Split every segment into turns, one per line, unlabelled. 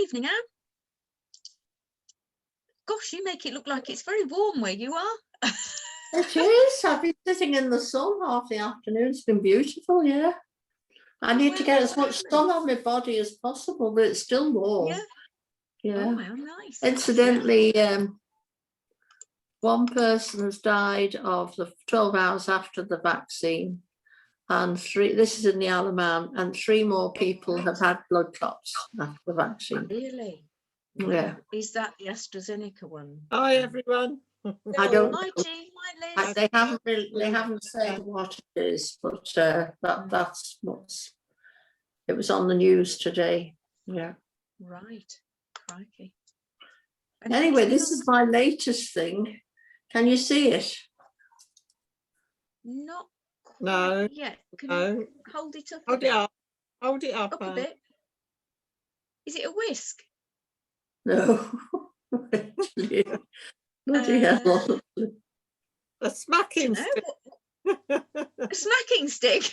Evening, Anne. Gosh, you make it look like it's very warm where you are.
It is. I've been sitting in the sun half the afternoon. It's been beautiful, yeah. I need to get as much sun on my body as possible, but it's still warm.
Yeah.
Yeah.
Oh, how nice.
Incidentally, one person has died of the 12 hours after the vaccine, and this is in the Isle of Man, and 3 more people have had blood clots after the vaccine.
Really?
Yeah.
Is that the AstraZeneca one?
Hi, everyone.
I don't
Hi,
know.
G. Hi, Liz.
They haven't said what it is, but that's what's. It was on the news today. Yeah.
Right. Crikey. And
Anyway, this is my latest thing. Can you see it?
Not quite
No.
yet. Can
No.
you hold it up?
Hold it up. Hold it up.
Up a bit. Is it a whisk?
No. Bloody hell.
A smacking stick.
A smacking stick.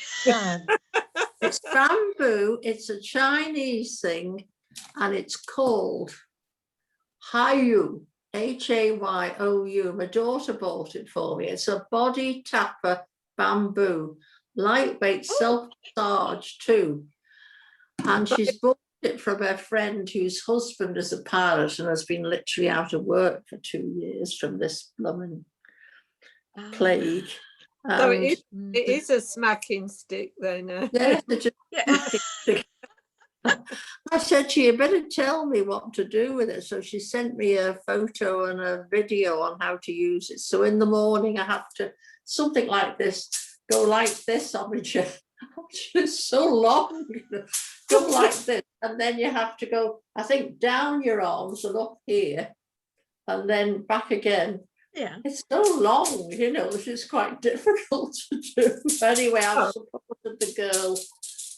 It's bamboo. It's a Chinese thing, and it's called Hayu. Hayu. My daughter bought it for me. It's a body tapper bamboo, lightweight, self-charge too. And she's bought it from her friend whose husband is a pilot and has been literally out of work for 2 years from this blooming plague.
So it is a smacking stick then.
Yes, smacking stick. I said to you, better tell me what to do with it. So she sent me a photo and a video on how to use it. So in the morning I have to, something like this, go like this on my chair. It's so long. Go like this. And then you have to go, I think, down your arms and up here. And then back again.
Yeah.
It's so long, you know, it's quite difficult to do. Anyway, I've supported the girl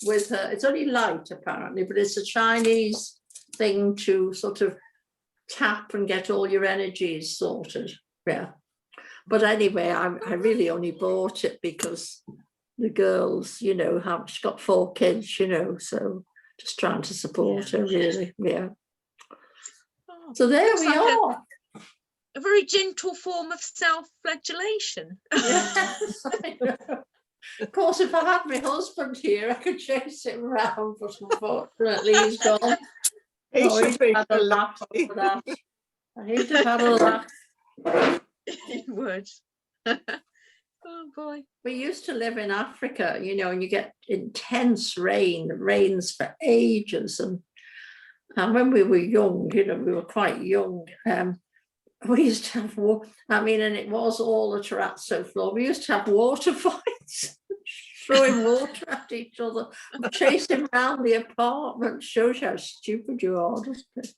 with her. It's only light apparently, but it's a Chinese thing to sort of tap and get all your energies sorted. Yeah. But anyway, I really only bought it because the girls, you know, she's got 4 kids, you know, so just trying to support her really. Yeah. So there we are.
A very gentle form of self-flagellation.
Yes, I know. Of course, if I had my husband here, I could chase him around, but unfortunately he's gone.
He should be
had a laugh over that. He'd have had a laugh.
He would. Oh boy.
We used to live in Africa, you know, and you get intense rain. It rains for ages. And when we were young, you know, we were quite young. We used to have, and it was all a terrazzo floor. We used to have water fights, throwing water at each other, chasing around the apartment. Shows you how stupid you are, doesn't it?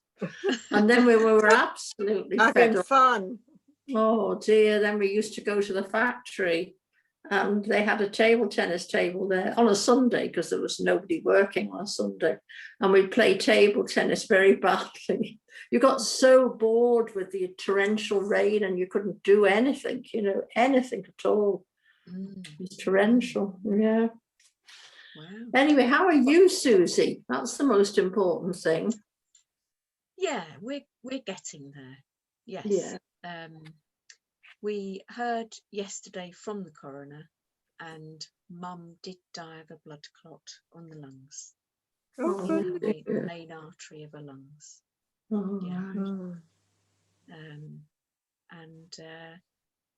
And then we were absolutely
having fun.
Oh dear, then we used to go to the factory and they had a table tennis table there on a Sunday because there was nobody working on a Sunday, and we'd play table tennis very badly. You got so bored with the torrential rain and you couldn't do anything, you know, anything at all. It was torrential, yeah. Wow. Anyway, how are you, Susie? That's the most important thing.
Yeah, we're getting there. Yes.
Yeah.
We heard yesterday from the coroner, and Mum did die of a blood clot on the lungs. The main artery of her lungs.
Oh,
yeah.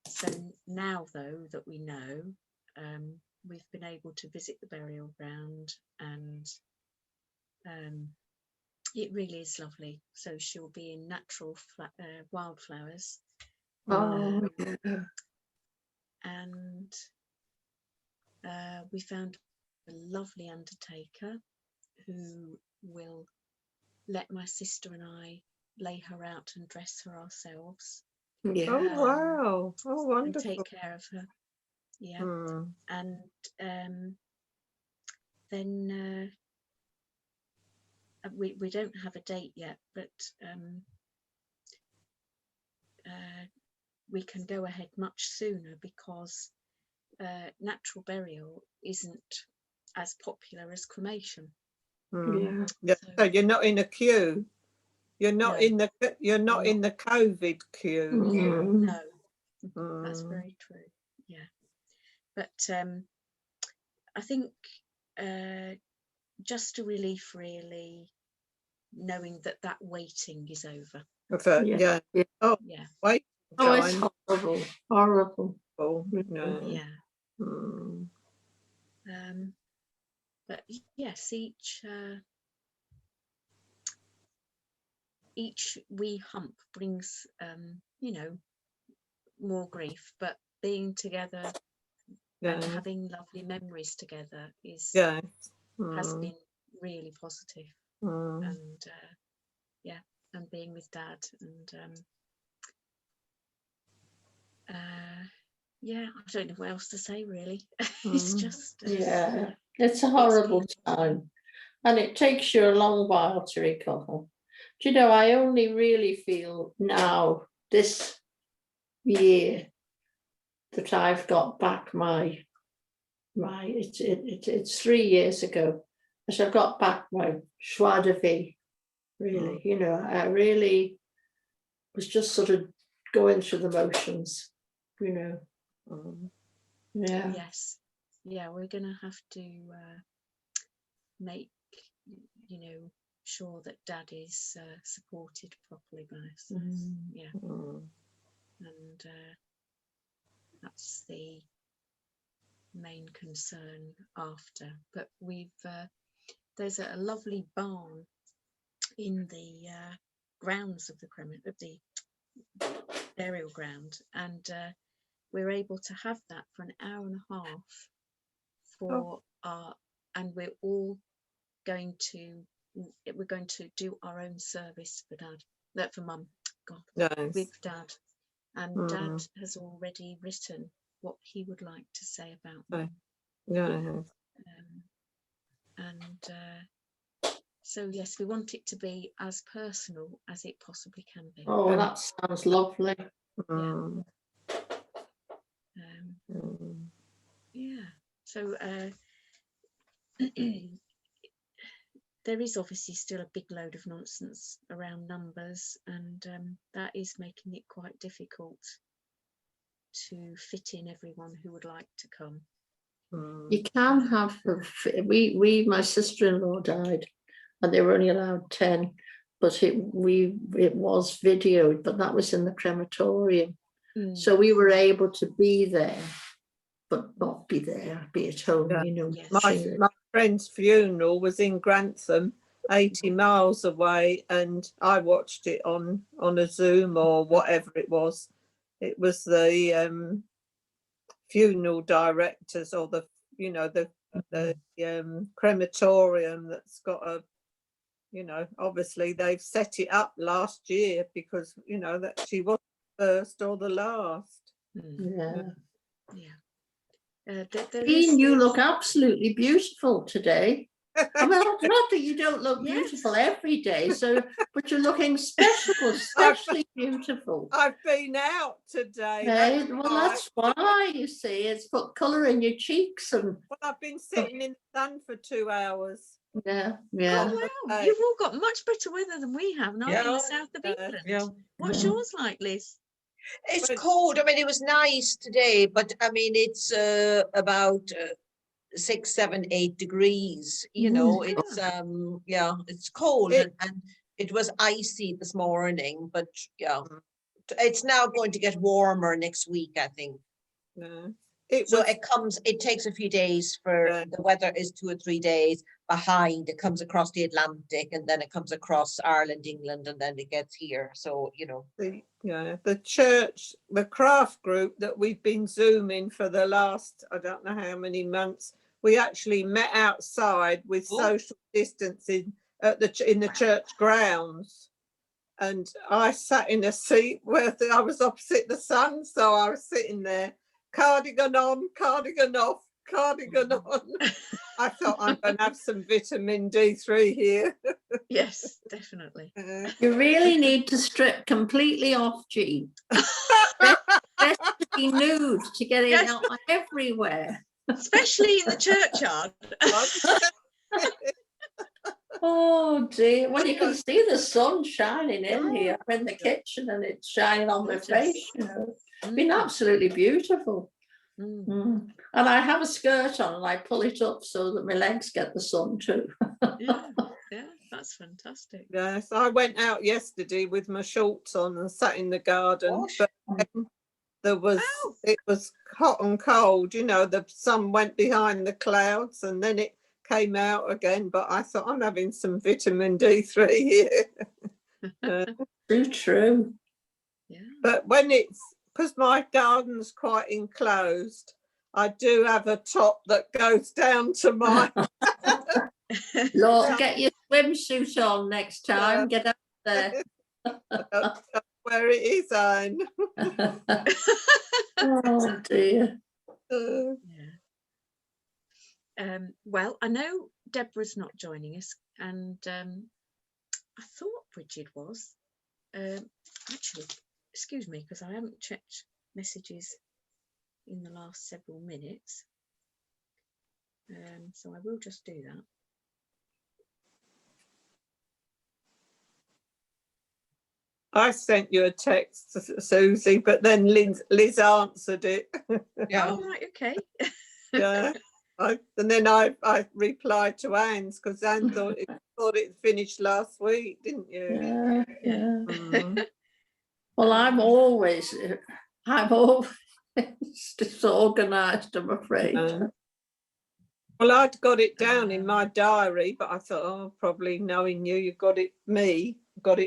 So now, though, that we know, we've been able to visit the burial ground, and it really is lovely. So she'll be in natural wildflowers.
Oh,
and we found a lovely undertaker who will let my sister and I lay her out and dress her ourselves.
Yeah.
Oh wow! Oh, wonderful!
And take care of her. Yeah. And then we don't have a date yet, but we can go ahead much sooner because natural burial isn't as popular as cremation.
Yeah. So you're not in a queue. You're not
No.
in the COVID queue.
Mm.
No, that's
Mm.
very true. Yeah, but I think just a relief, really, knowing that waiting is over.
Yeah.
Yeah. Oh,
Yeah,
wait.
Oh, it's horrible, horrible.
No.
yeah.
Mm.
But yes, each wee hump brings more grief, but being together and
Yeah.
having lovely memories together has
Yeah.
been really positive.
Mm.
And and being with Dad, and I don't know what else to say, really. It's just
Yeah, it's a horrible time, and it takes you a long while to recover. Do you know, I only really feel now this year that I've got back it's 3 years ago that I've got back my joie de vivre, really. You know, I really was just sort of going through the motions, you know. Yeah.
yes, yeah, we're gonna have to make sure that Dad is supported properly by us. Yeah, and that's the main concern after. But there's a lovely barn in the grounds of the burial ground, and we're able to have that for an hour and a half for and we're going to do our own service for Dad, for Mum, with Dad, and Dad has already written what he would like to say about Mum. And so yes, we want it to be as personal as it possibly can be.
Oh, that sounds lovely.
Yeah. So there is obviously still a big load of nonsense around numbers, and that is making it quite difficult to fit in everyone who would like to come.
You can have my sister-in-law died, and they were only allowed 10, but it was videoed, but that was in the crematorium. So we were able to be there, but not be there, be at home, you know.
Yes.
My friend's funeral was in Grantham, 80 miles away, and I watched it on a Zoom or whatever it was. It was the funeral directors, or the crematorium that's got a, obviously they've set it up last year because that she was the first or the last.
Jean, you look absolutely beautiful today. I mean, not that you don't look beautiful every day, but you're looking especially beautiful.
I've been out today.
That's why, you see, it's put colour in your cheeks. And
I've been sitting in the sun for 2 hours.
Oh, wow. You've all got much better weather than we have now in the south of England. What's yours like, Liz?
It's cold. I mean, it was nice today, but I mean, it's about 6, 7, 8 degrees. You know, it's it's cold, and it was icy this morning. But it's now going to get warmer next week, I think. It takes a few days for the weather is 2 or 3 days behind. It comes across the Atlantic, and then it comes across Ireland, England, and then it gets here. So,
the church, the craft group that we've been Zooming for the last, I don't know how many months, we actually met outside with social distancing in the church grounds. And I sat in a seat where I was opposite the sun, so I was sitting there, cardigan on, cardigan off, cardigan on. I thought I'm going to have some vitamin D3 here.
Yes, definitely.
You really need to strip completely off, Jean. Best to be nude to get it out everywhere.
Especially in the churchyard.
Oh dear. Well, you can see the sun shining in here. I'm in the
Yeah.
kitchen and it's shining on my
Gorgeous.
face, you know. It's been
Mm,
absolutely beautiful.
mm.
Mm. And I have a skirt on and I pull it up so that my legs get the sun too.
Yeah, yeah, that's fantastic.
Yes, I went out yesterday with my shorts on and sat in the garden,
Gosh.
but then it was hot and cold, you know, the sun went behind the clouds and then it came out again, but I thought I'm having some vitamin D3 here.
Too true.
Yeah.
But when it's, because my garden's quite enclosed, I do have a top that goes down to my
Lord, get your swimsuit on next time. Get out there.
where it is, Anne.
Oh dear.
Yeah. Well, I know Deborah's not joining us, and I thought Bridget was. Actually, excuse me, because I haven't checked messages in the last several minutes. So I will just do that.
I sent you a text, Susie, but then Liz answered it.
Yeah.
Oh, right, okay.
Yeah. And then I replied to Anne's because Anne thought it finished last week, didn't you?
Yeah,
Yeah.
yeah.
Mm.
Well, I'm always disorganized, I'm afraid.
Well, I'd got it down in my diary, but I thought, oh, probably knowing you got it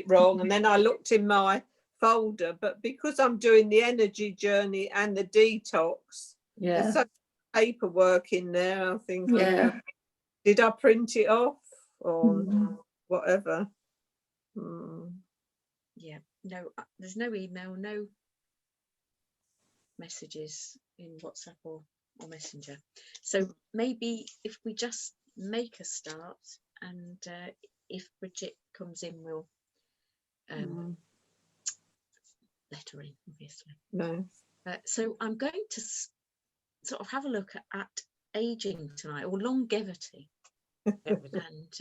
wrong. And then I looked in my folder, but because I'm doing the energy journey and the detox, there's
Yeah,
such paperwork in there. I'm thinking,
yeah.
did I print it off or
Mm.
whatever? Mm.
Yeah, no, there's no email, no messages in WhatsApp or Messenger. So maybe if we just make a start, and if Bridget comes in, we'll let her in, obviously.
No.
So I'm going to sort of have a look at aging tonight, or longevity. And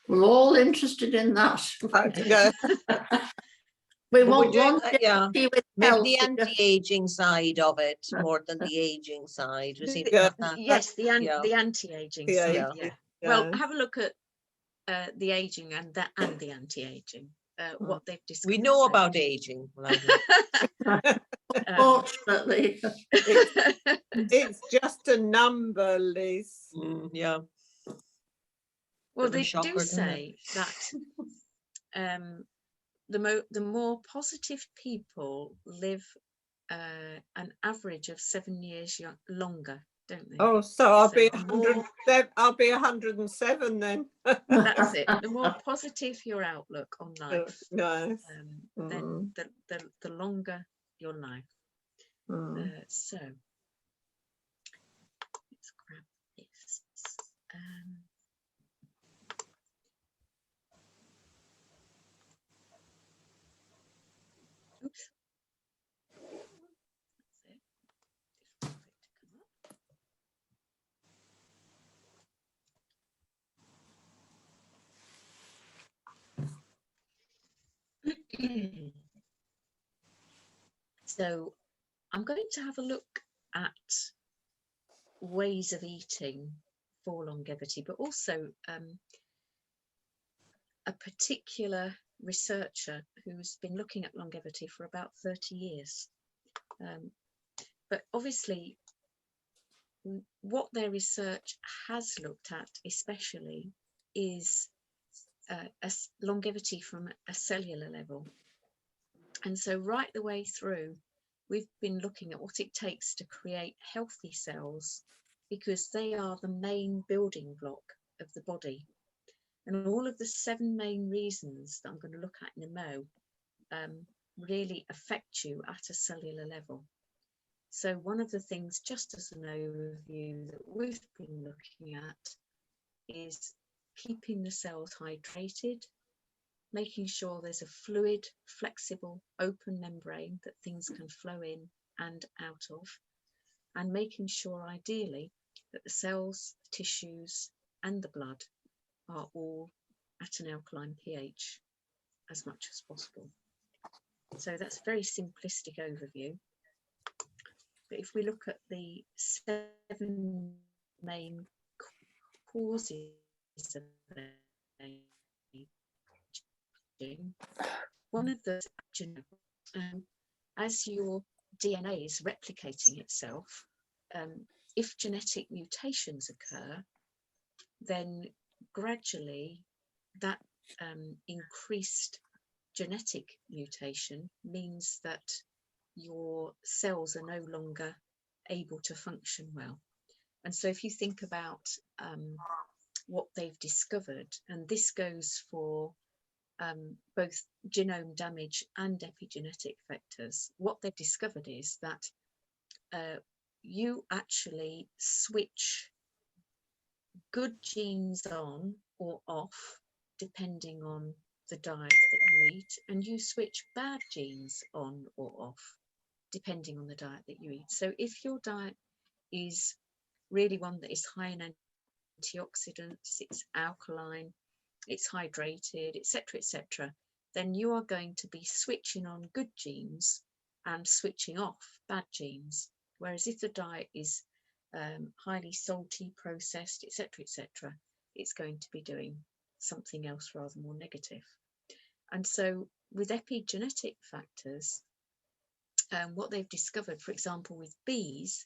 We're all interested in that.
Yeah.
We
But
want
we're doing,
one
yeah,
with
maybe
health.
the anti-aging side of it more than the aging side. Was it?
Yeah.
yes, the
yeah.
anti-aging
Yeah,
side.
yeah.
Yeah.
Yeah.
Well, have a look at the aging and the anti-aging. What they've discovered.
We know
so
about
far.
aging. Well, I
Fortunately.
It's just a number, Liz.
yeah.
Well,
Bit of a
they
shocker,
do
isn't it?
say that the more positive people live an average of 7 years longer, don't they?
Oh, so I'll be
So
107. I'll be 107 then.
That's it. The more positive your outlook on life,
Nice.
then the longer your life. So let's grab this. Oops. That's it. Just wait to come up. So I'm going to have a look at ways of eating for longevity, but also a particular researcher who's been looking at longevity for about 30 years. But obviously, what their research has looked at especially is longevity from a cellular level. And so right the way through, we've been looking at what it takes to create healthy cells, because they are the main building block of the body. And all of the 7 main reasons that I'm going to look at in a mo really affect you at a cellular level. So one of the things, just as an overview, that we've been looking at is keeping the cells hydrated, making sure there's a fluid, flexible, open membrane that things can flow in and out of, and making sure ideally that the cells, tissues and the blood are all at an alkaline pH as much as possible. So that's a very simplistic overview. But if we look at the 7 main causes of aging, one of the, as your DNA is replicating itself, if genetic mutations occur, then gradually that increased genetic mutation means that your cells are no longer able to function well. And so if you think about what they've discovered, and this goes for both genome damage and epigenetic factors, what they've discovered is that you actually switch good genes on or off depending on the diet that you eat, and you switch bad genes on or off depending on the diet that you eat. So if your diet is really one that is high in antioxidants, it's alkaline, it's hydrated, etc., then you are going to be switching on good genes and switching off bad genes. Whereas if the diet is highly salty, processed, etc., it's going to be doing something else rather more negative. And so with epigenetic factors, what they've discovered, for example, with bees,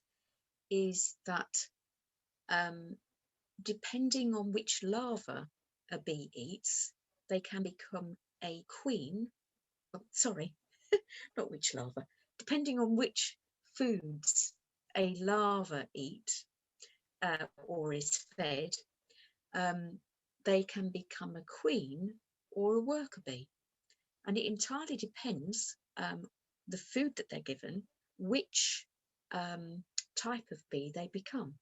is that depending on which larva a bee eats, they can become a queen. Oh, sorry, not which larva. Depending on which foods a larva eat or is fed, they can become a queen or a worker bee. And it entirely depends the food that they're given, which type of bee they become.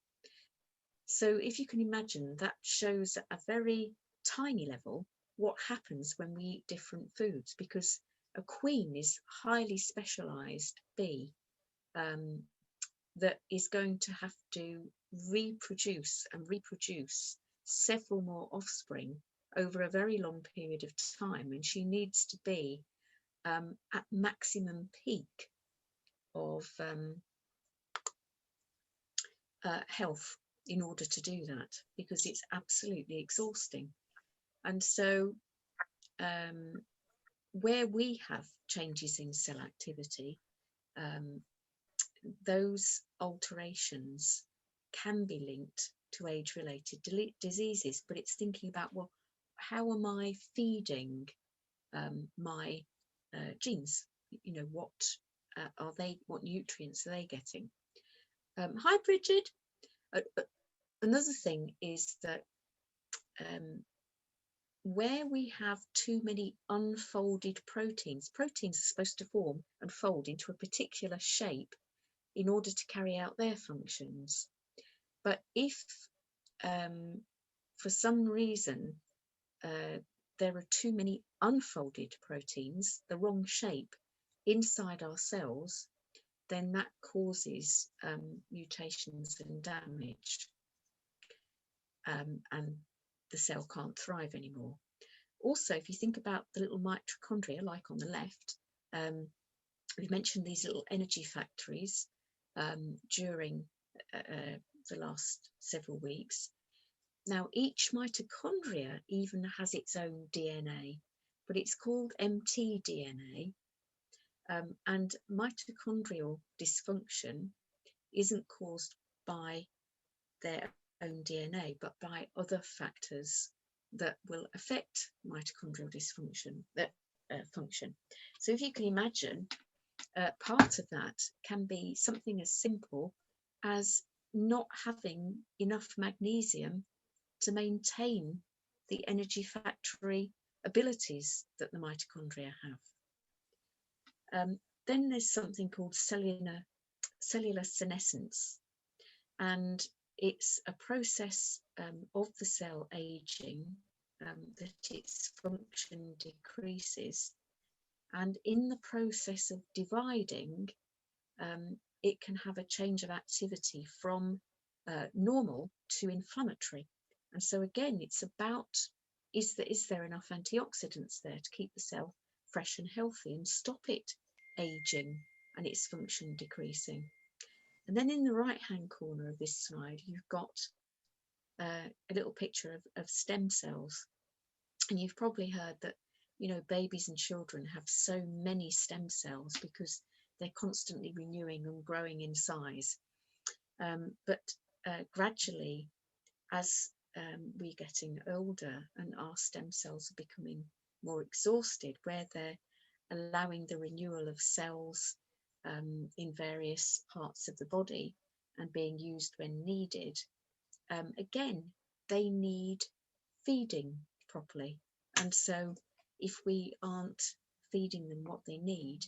So if you can imagine, that shows at a very tiny level what happens when we eat different foods, because a queen is highly specialized bee that is going to have to reproduce several more offspring over a very long period of time, and she needs to be at maximum peak of health in order to do that, because it's absolutely exhausting. And so where we have changes in cell activity, those alterations can be linked to age-related diseases, but it's thinking about, well, how am I feeding my genes? You know, what are they? What nutrients are they getting? Hi, Bridget. Another thing is that where we have too many unfolded proteins are supposed to form and fold into a particular shape in order to carry out their functions. But if for some reason there are too many unfolded proteins, the wrong shape, inside our cells, then that causes mutations and damage, and the cell can't thrive anymore. Also, if you think about the little mitochondria, like on the left, we've mentioned these little energy factories during the last several weeks. Now, each mitochondria even has its own DNA, but it's called mtDNA. And mitochondrial dysfunction isn't caused by their own DNA, but by other factors that will affect mitochondrial dysfunction, function. So if you can imagine, part of that can be something as simple as not having enough magnesium to maintain the energy factory abilities that the mitochondria have. Then there's something called cellular senescence, and it's a process of the cell aging, that its function decreases, and in the process of dividing, it can have a change of activity from normal to inflammatory. And so again, it's about, is there enough antioxidants there to keep the cell fresh and healthy and stop it aging and its function decreasing. And then in the right hand corner of this slide, you've got a little picture of stem cells. And you've probably heard that, you know, babies and children have so many stem cells because they're constantly renewing and growing in size. But gradually, as we're getting older and our stem cells are becoming more exhausted, where they're allowing the renewal of cells in various parts of the body and being used when needed, again, they need feeding properly. And so if we aren't feeding them what they need,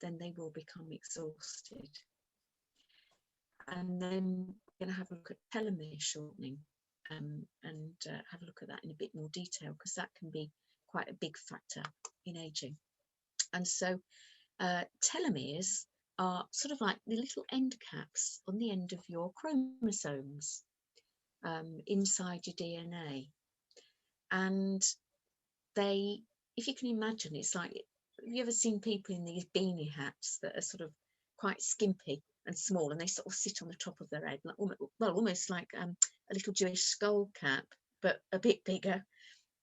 then they will become exhausted. And then we're going to have a look at telomere shortening and have a look at that in a bit more detail, because that can be quite a big factor in aging. And so telomeres are sort of like the little end caps on the end of your chromosomes inside your DNA. And they, if you can imagine, it's like, have you ever seen people in these beanie hats that are sort of quite skimpy and small, and they sort of sit on the top of their head, like, well, almost like a little Jewish skull cap, but a bit bigger.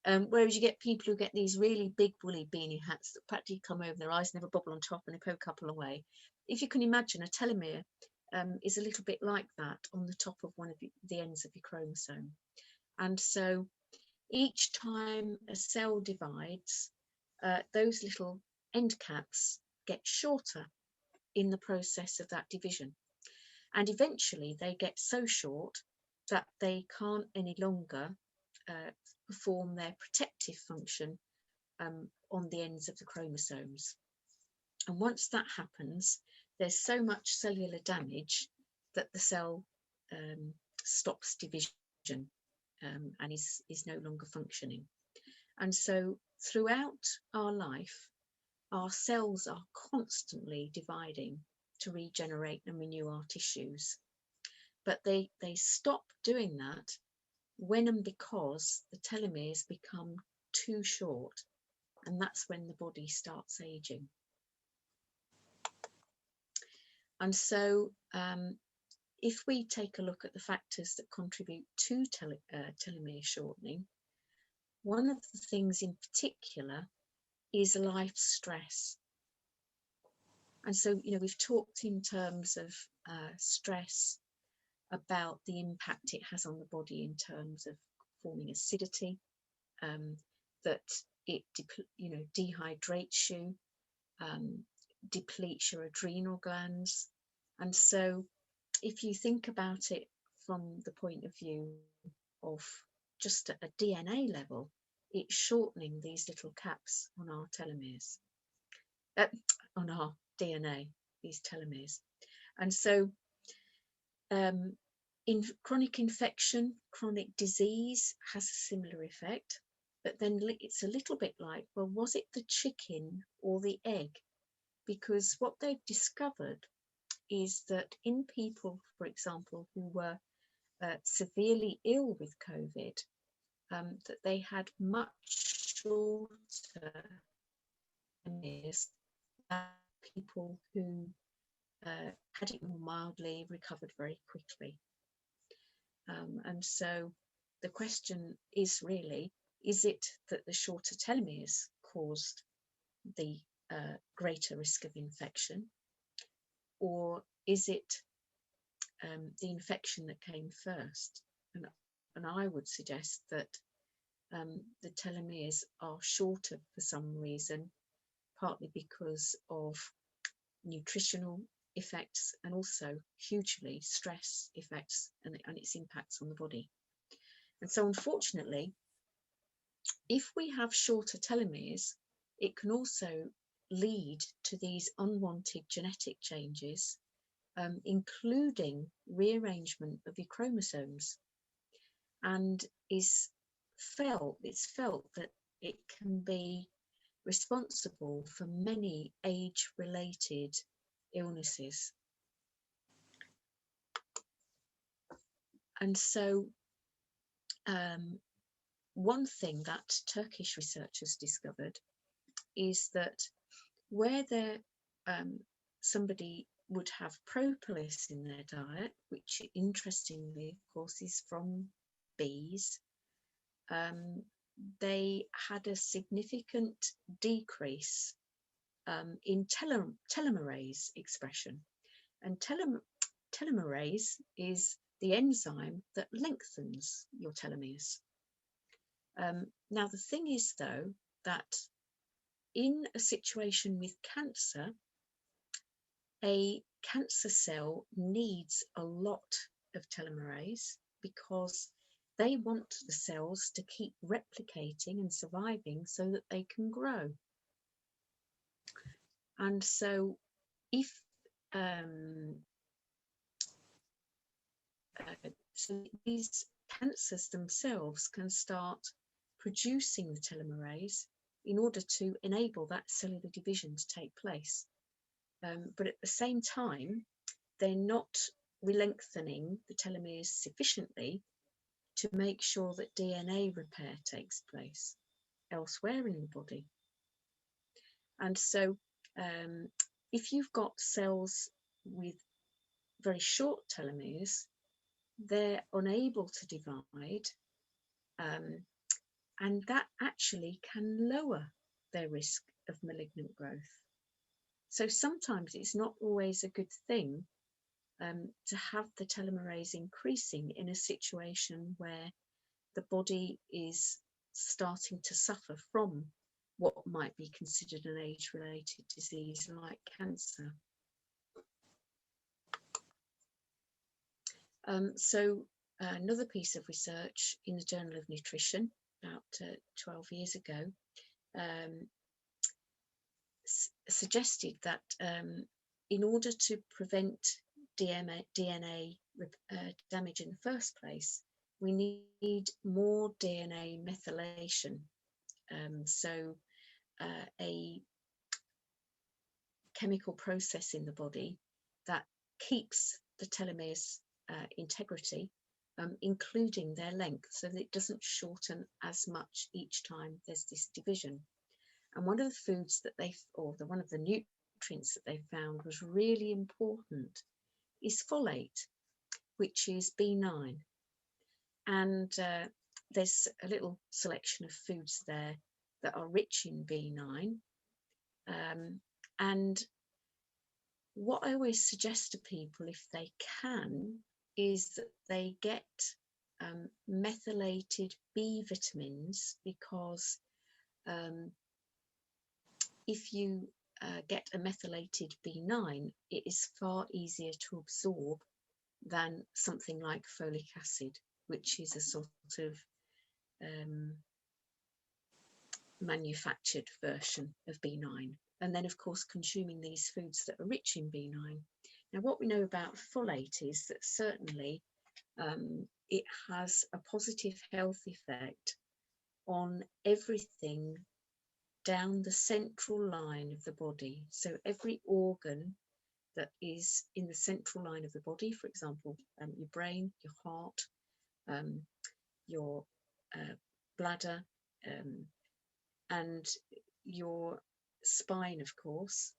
Whereas you get people who get these really big woolly beanie hats that practically come over their eyes, never bubble on top, and they poke up a long way. If you can imagine, a telomere is a little bit like that on the top of one of the ends of your chromosome. And so each time a cell divides, those little end caps get shorter in the process of that division. And eventually they get so short that they can't any longer perform their protective function on the ends of the chromosomes. And once that happens, there's so much cellular damage that the cell stops division and is no longer functioning. And so throughout our life, our cells are constantly dividing to regenerate and renew our tissues. But they stop doing that when and because the telomeres become too short, and that's when the body starts aging. And so if we take a look at the factors that contribute to telomere shortening, one of the things in particular is life stress. And so, you know, we've talked in terms of stress about the impact it has on the body in terms of forming acidity, that it dehydrates you, depletes your adrenal glands. And so if you think about it from the point of view of just at a DNA level, it's shortening these little caps on our telomeres, on our DNA, these telomeres. And so in chronic infection, chronic disease has a similar effect, but then it's a little bit like, well, was it the chicken or the egg? Because what they've discovered is that in people, for example, who were severely ill with COVID, that they had much shorter telomeres than people who had it more mildly, recovered very quickly. And so the question is really, is it that the shorter telomeres caused the greater risk of infection, or is it the infection that came first? And I would suggest that the telomeres are shorter for some reason, partly because of nutritional effects and also hugely stress effects and its impacts on the body. And so unfortunately, if we have shorter telomeres, it can also lead to these unwanted genetic changes, including rearrangement of your chromosomes. And it's felt that it can be responsible for many age-related illnesses. And so one thing that Turkish researchers discovered is that where there somebody would have propolis in their diet, which interestingly, of course, is from bees, they had a significant decrease in telomerase expression. And telomerase is the enzyme that lengthens your telomeres. Now, the thing is, though, that in a situation with cancer, a cancer cell needs a lot of telomerase because they want the cells to keep replicating and surviving so that they can grow. And so if so these cancers themselves can start producing the telomerase in order to enable that cellular division to take place. But at the same time, they're not lengthening the telomeres sufficiently to make sure that DNA repair takes place elsewhere in the body. And so if you've got cells with very short telomeres, they're unable to divide, and that actually can lower their risk of malignant growth. So sometimes it's not always a good thing to have the telomerase increasing in a situation where the body is starting to suffer from what might be considered an age-related disease like cancer. So another piece of research in the Journal of Nutrition about 12 years ago suggested that in order to prevent DNA damage in the first place, we need more DNA methylation. So a chemical process in the body that keeps the telomeres integrity, including their length, so that it doesn't shorten as much each time there's this division. And one of the foods that one of the nutrients that they found was really important is folate, which is B9. And there's a little selection of foods there that are rich in B9. And what I always suggest to people, if they can, is that they get methylated B vitamins, because if you get a methylated B9, it is far easier to absorb than something like folic acid, which is a sort of manufactured version of B9. And then, of course, consuming these foods that are rich in B9. Now, what we know about folate is that certainly it has a positive health effect on everything down the central line of the body. So every organ that is in the central line of the body, for example, your brain, your heart, your bladder, and your spine, of course.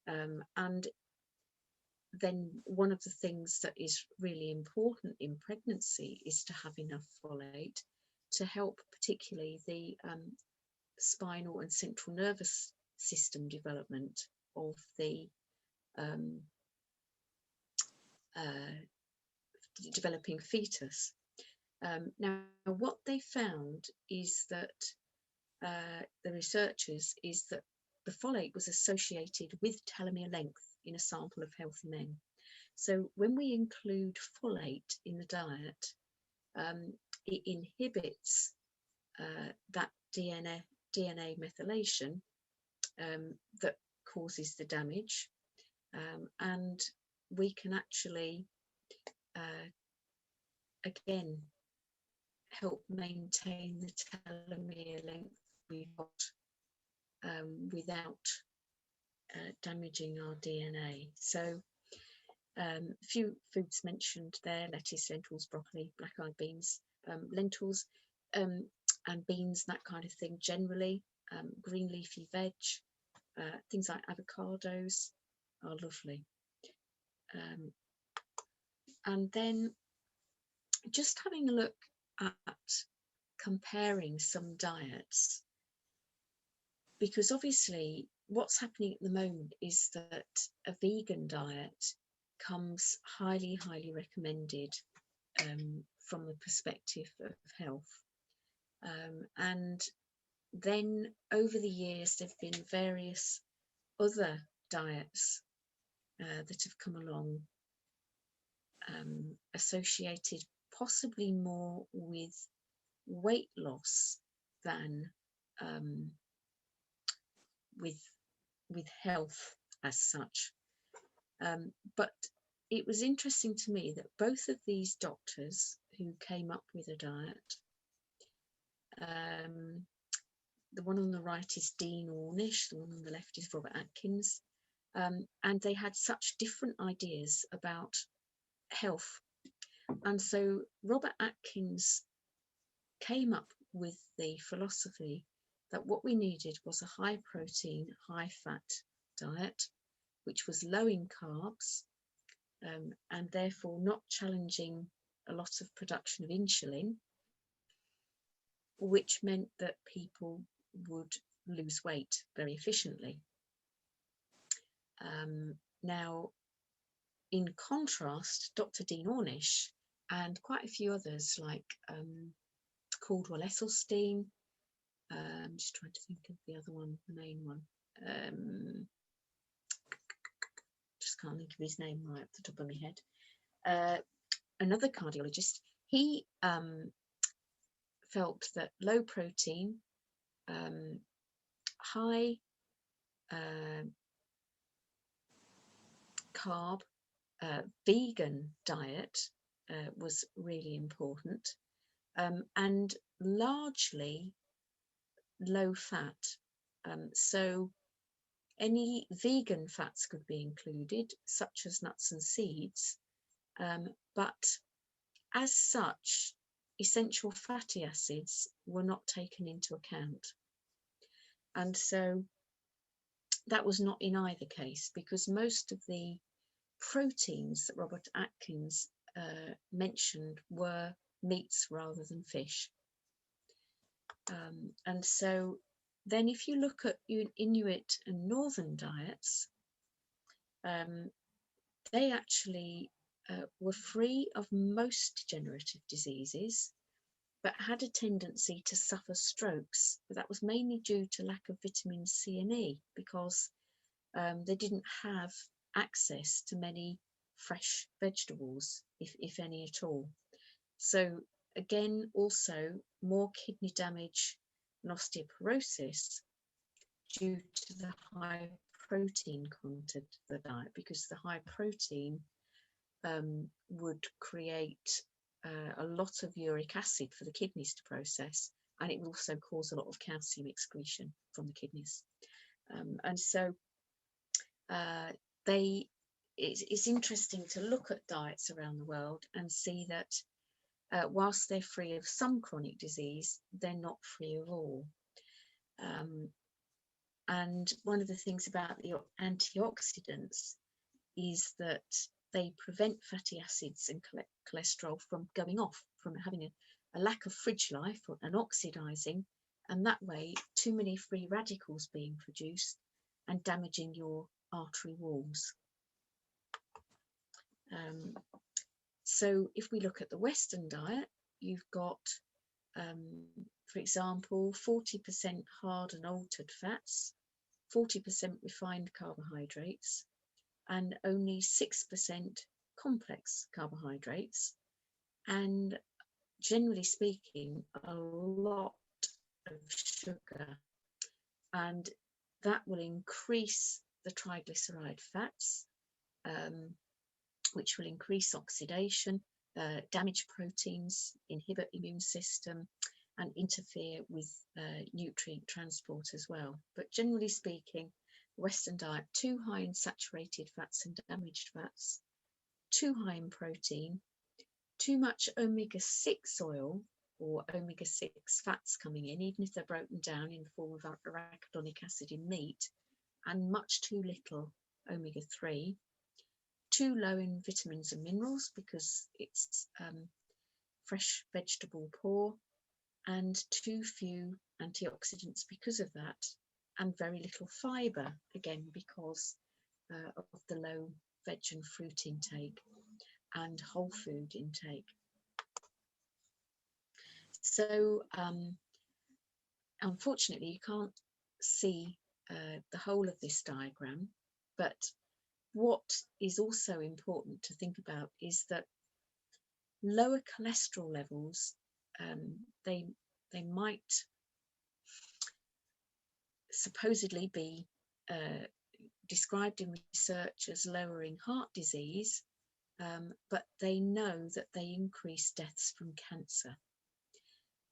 And then one of the things that is really important in pregnancy is to have enough folate to help particularly the spinal and central nervous system development of the developing fetus. Now, what they found is that the researchers is that the folate was associated with telomere length in a sample of healthy men. So when we include folate in the diet, it inhibits that DNA methylation that causes the damage, and we can actually again help maintain the telomere length we've got without damaging our DNA. So a few foods mentioned there: lettuce, lentils, broccoli, black-eyed beans, lentils and beans, that kind of thing generally, green leafy veg, things like avocados are lovely. And then just having a look at comparing some diets, because obviously what's happening at the moment is that a vegan diet comes highly recommended from the perspective of health, and then over the years there have been various other diets that have come along, associated possibly more with weight loss than with health as such. But it was interesting to me that both of these doctors who came up with a diet, the one on the right is Dean Ornish, the one on the left is Robert Atkins, and they had such different ideas about health. And so Robert Atkins came up with the philosophy that what we needed was a high protein, high fat diet, which was low in carbs, and therefore not challenging a lot of production of insulin, which meant that people would lose weight very efficiently. Now, in contrast, Dr. Dean Ornish and quite a few others like Caldwell Esselstyn, I'm just trying to think of the other one, the main one, just can't think of his name right off the top of my head, another cardiologist, he felt that low protein, high carb, vegan diet was really important, and largely low fat. So any vegan fats could be included, such as nuts and seeds, but as such, essential fatty acids were not taken into account. And so that was not in either case, because most of the proteins that Robert Atkins mentioned were meats rather than fish. And so then if you look at Inuit and Northern diets, they actually were free of most degenerative diseases, but had a tendency to suffer strokes. But that was mainly due to lack of vitamin C and E, because they didn't have access to many fresh vegetables, if any at all. So again, also more kidney damage and osteoporosis due to the high protein content of the diet, because the high protein would create a lot of uric acid for the kidneys to process, and it would also cause a lot of calcium excretion from the kidneys. And so it's interesting to look at diets around the world and see that whilst they're free of some chronic disease, they're not free of all. And one of the things about the antioxidants is that they prevent fatty acids and cholesterol from going off, from having a lack of fridge life and oxidizing, and that way too many free radicals being produced and damaging your artery walls. So if we look at the Western diet, you've got, for example, 40% hard and altered fats, 40% refined carbohydrates, and only 6% complex carbohydrates, and generally speaking, a lot of sugar. And that will increase the triglyceride fats, which will increase oxidation, damage proteins, inhibit immune system, and interfere with nutrient transport as well. But generally speaking, Western diet, too high in saturated fats and damaged fats, too high in protein, too much omega-6 oil, or omega-6 fats coming in, even if they're broken down in the form of arachidonic acid in meat, and much too little omega-3, too low in vitamins and minerals because it's fresh vegetable poor, and too few antioxidants because of that, and very little fibre, again because of the low veg and fruit intake and whole food intake. So unfortunately you can't see the whole of this diagram, but what is also important to think about is that lower cholesterol levels, they might supposedly be described in research as lowering heart disease, but they know that they increase deaths from cancer.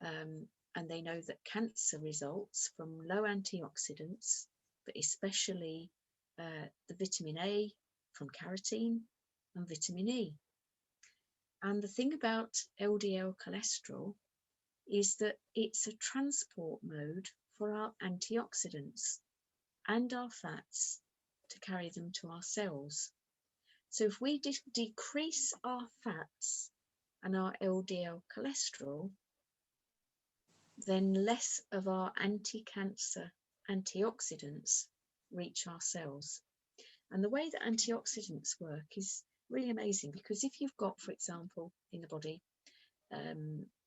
And they know that cancer results from low antioxidants, but especially the vitamin A from carotene and vitamin E. And the thing about LDL cholesterol is that it's a transport mode for our antioxidants and our fats to carry them to our cells. So if we decrease our fats and our LDL cholesterol, then less of our anti-cancer antioxidants reach our cells. And the way that antioxidants work is really amazing, because if you've got, for example, in the body, a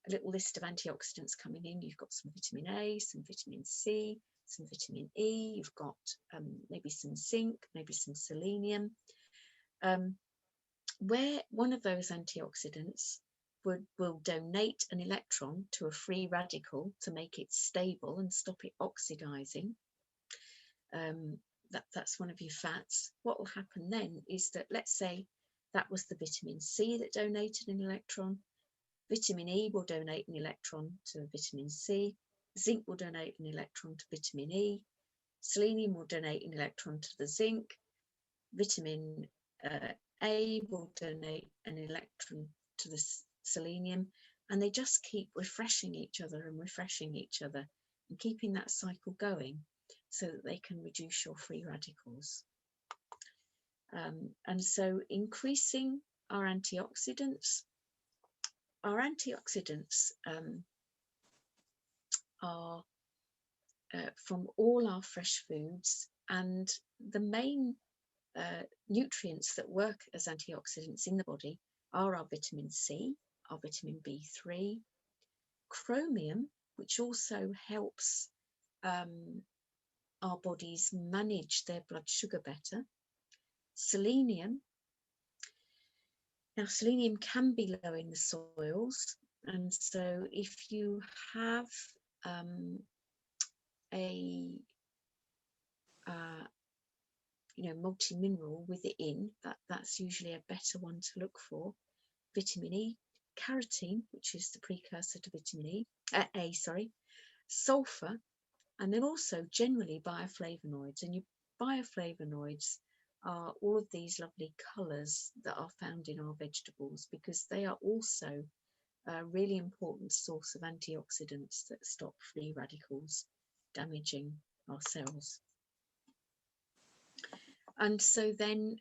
little list of antioxidants coming in, you've got some vitamin A, some vitamin C, some vitamin E, you've got maybe some zinc, maybe some selenium, where one of those antioxidants will donate an electron to a free radical to make it stable and stop it oxidizing. That's one of your fats. What will happen then is that, let's say that was the vitamin C that donated an electron. Vitamin E will donate an electron to vitamin C. Zinc will donate an electron to vitamin E. Selenium will donate an electron to the zinc. Vitamin A will donate an electron to the selenium, and they just keep refreshing each other and keeping that cycle going so that they can reduce your free radicals. And so increasing our antioxidants are from all our fresh foods, and the main nutrients that work as antioxidants in the body are our vitamin C, our vitamin B3, chromium, which also helps our bodies manage their blood sugar better, selenium. Now, selenium can be low in the soils, and so if you have a multi-mineral with it in, that's usually a better one to look for. Vitamin E, carotene, which is the precursor to vitamin A, sulfur, and then also generally bioflavonoids. And your bioflavonoids are all of these lovely colours that are found in our vegetables, because they are also a really important source of antioxidants that stop free radicals damaging our cells. And so then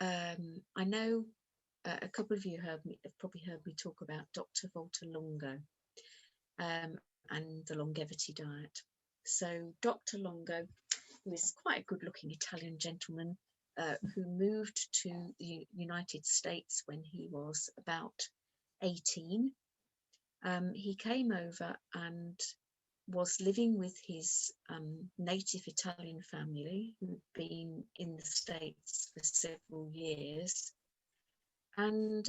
I know a couple of you have probably heard me talk about Dr. Walter Longo and the longevity diet. So Dr. Longo, who is quite a good-looking Italian gentleman who moved to the United States when he was about 18. He came over and was living with his native Italian family who'd been in the States for several years. And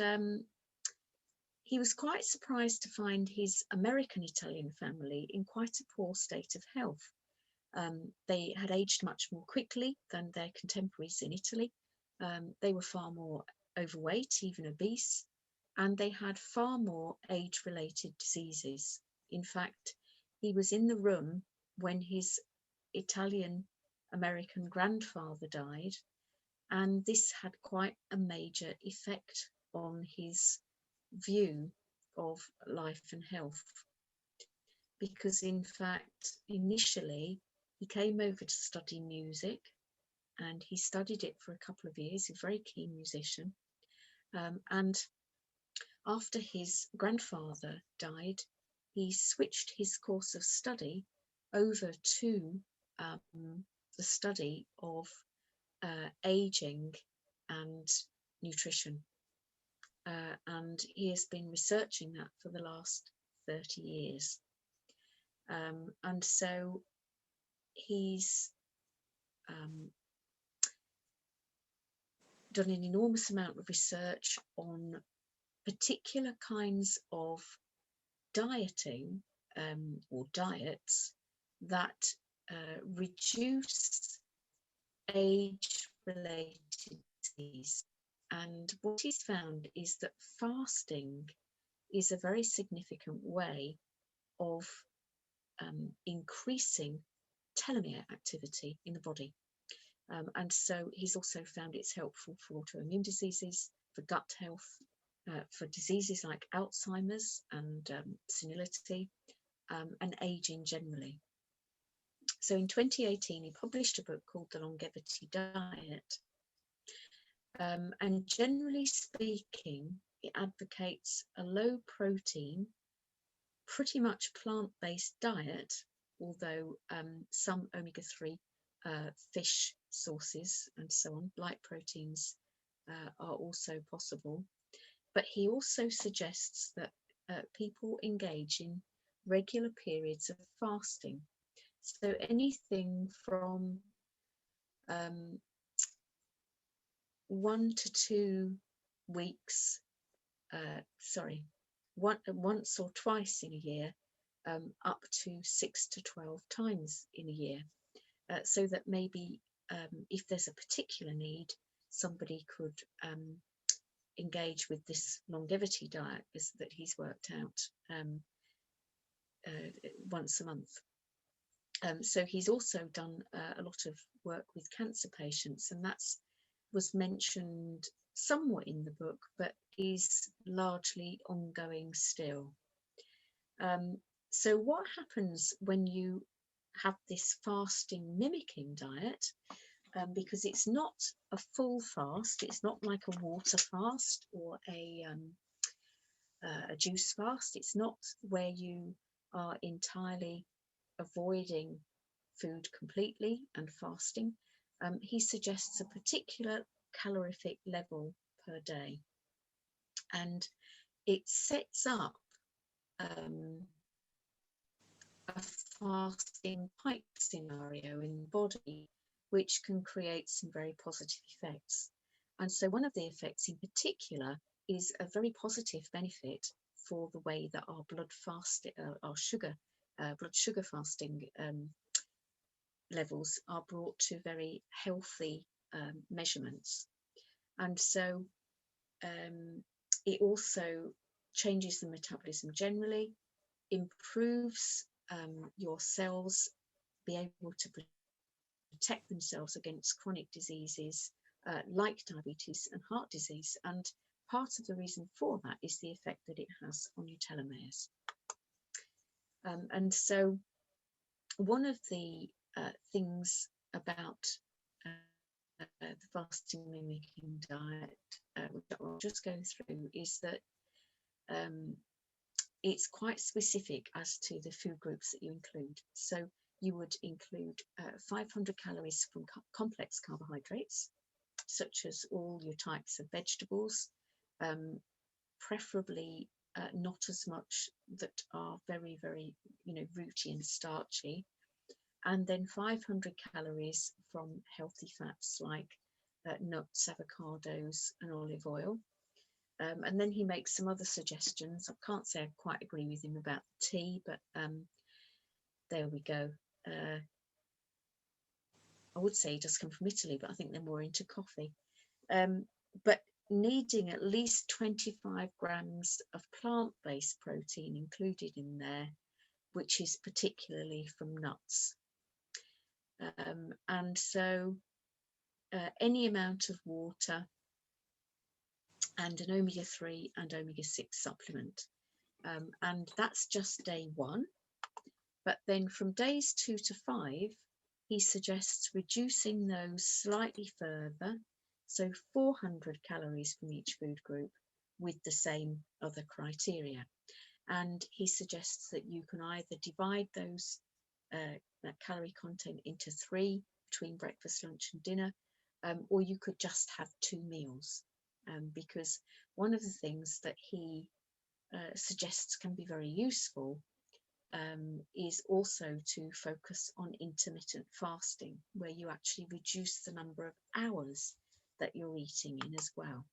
he was quite surprised to find his American Italian family in quite a poor state of health. They had aged much more quickly than their contemporaries in Italy. They were far more overweight, even obese, and they had far more age-related diseases. In fact, he was in the room when his Italian American grandfather died, and this had quite a major effect on his view of life and health. Because in fact, initially, he came over to study music, and he studied it for a couple of years. He's a very keen musician. And after his grandfather died, he switched his course of study over to the study of aging and nutrition. And he has been researching that for the last 30 years. And so he's done an enormous amount of research on particular kinds of dieting or diets that reduce age-related disease. And what he's found is that fasting is a very significant way of increasing telomere activity in the body. And so he's also found it's helpful for autoimmune diseases, for gut health, for diseases like Alzheimer's and senility, and aging generally. So in 2018, he published a book called The Longevity Diet. And generally speaking, it advocates a low protein, pretty much plant-based diet, although some omega-3 fish sources and so on, light proteins are also possible. But he also suggests that people engage in regular periods of fasting. So anything from 1 to 2 weeks, once or twice in a year, up to 6 to 12 times in a year, so that maybe if there's a particular need, somebody could engage with this longevity diet that he's worked out once a month. So he's also done a lot of work with cancer patients, and that's was mentioned somewhat in the book, but is largely ongoing still. So what happens when you have this fasting mimicking diet? Because it's not a full fast, it's not like a water fast or a juice fast. It's not where you are entirely avoiding food completely and fasting. He suggests a particular calorific level per day, and it sets up a fasting pipe scenario in the body, which can create some very positive effects. And so one of the effects in particular is a very positive benefit for the way that our blood sugar fasting levels are brought to very healthy measurements. And so it also changes the metabolism generally, improves your cells be able to protect themselves against chronic diseases like diabetes and heart disease. And part of the reason for that is the effect that it has on your telomeres. And so one of the things about the fasting mimicking diet, which I'll just go through, is that it's quite specific as to the food groups that you include. So you would include 500 calories from complex carbohydrates, such as all your types of vegetables, preferably not as much that are very, very, rooty and starchy. And then 500 calories from healthy fats like nuts, avocados, and olive oil. And then he makes some other suggestions. I can't say I quite agree with him about the tea, but there we go. I would say he does come from Italy, but I think they're more into coffee. But needing at least 25 grams of plant-based protein included in there, which is particularly from nuts. And so any amount of water and an omega-3 and omega-6 supplement. and that's just day 1. But then from days 2 to 5, he suggests reducing those slightly further, so 400 calories from each food group with the same other criteria. And he suggests that you can either divide those that calorie content into 3 between breakfast, lunch and dinner, or you could just have 2 meals, because one of the things that he suggests can be very useful is also to focus on intermittent fasting, where you actually reduce the number of hours that you're eating in as well.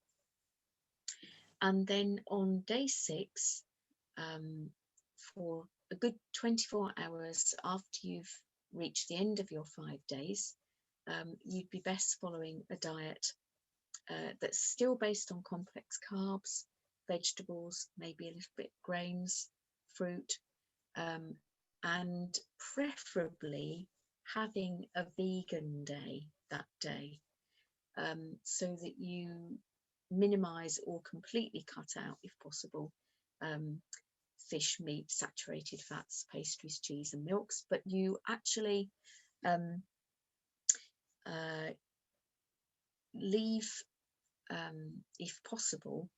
And then on day 6, for a good 24 hours after you've reached the end of your 5 days, you'd be best following a diet that's still based on complex carbs, vegetables, maybe a little bit grains, fruit, and preferably having a vegan day that day, so that you minimize or completely cut out, if possible, fish, meat, saturated fats, pastries, cheese and milks, but you actually leave, if possible,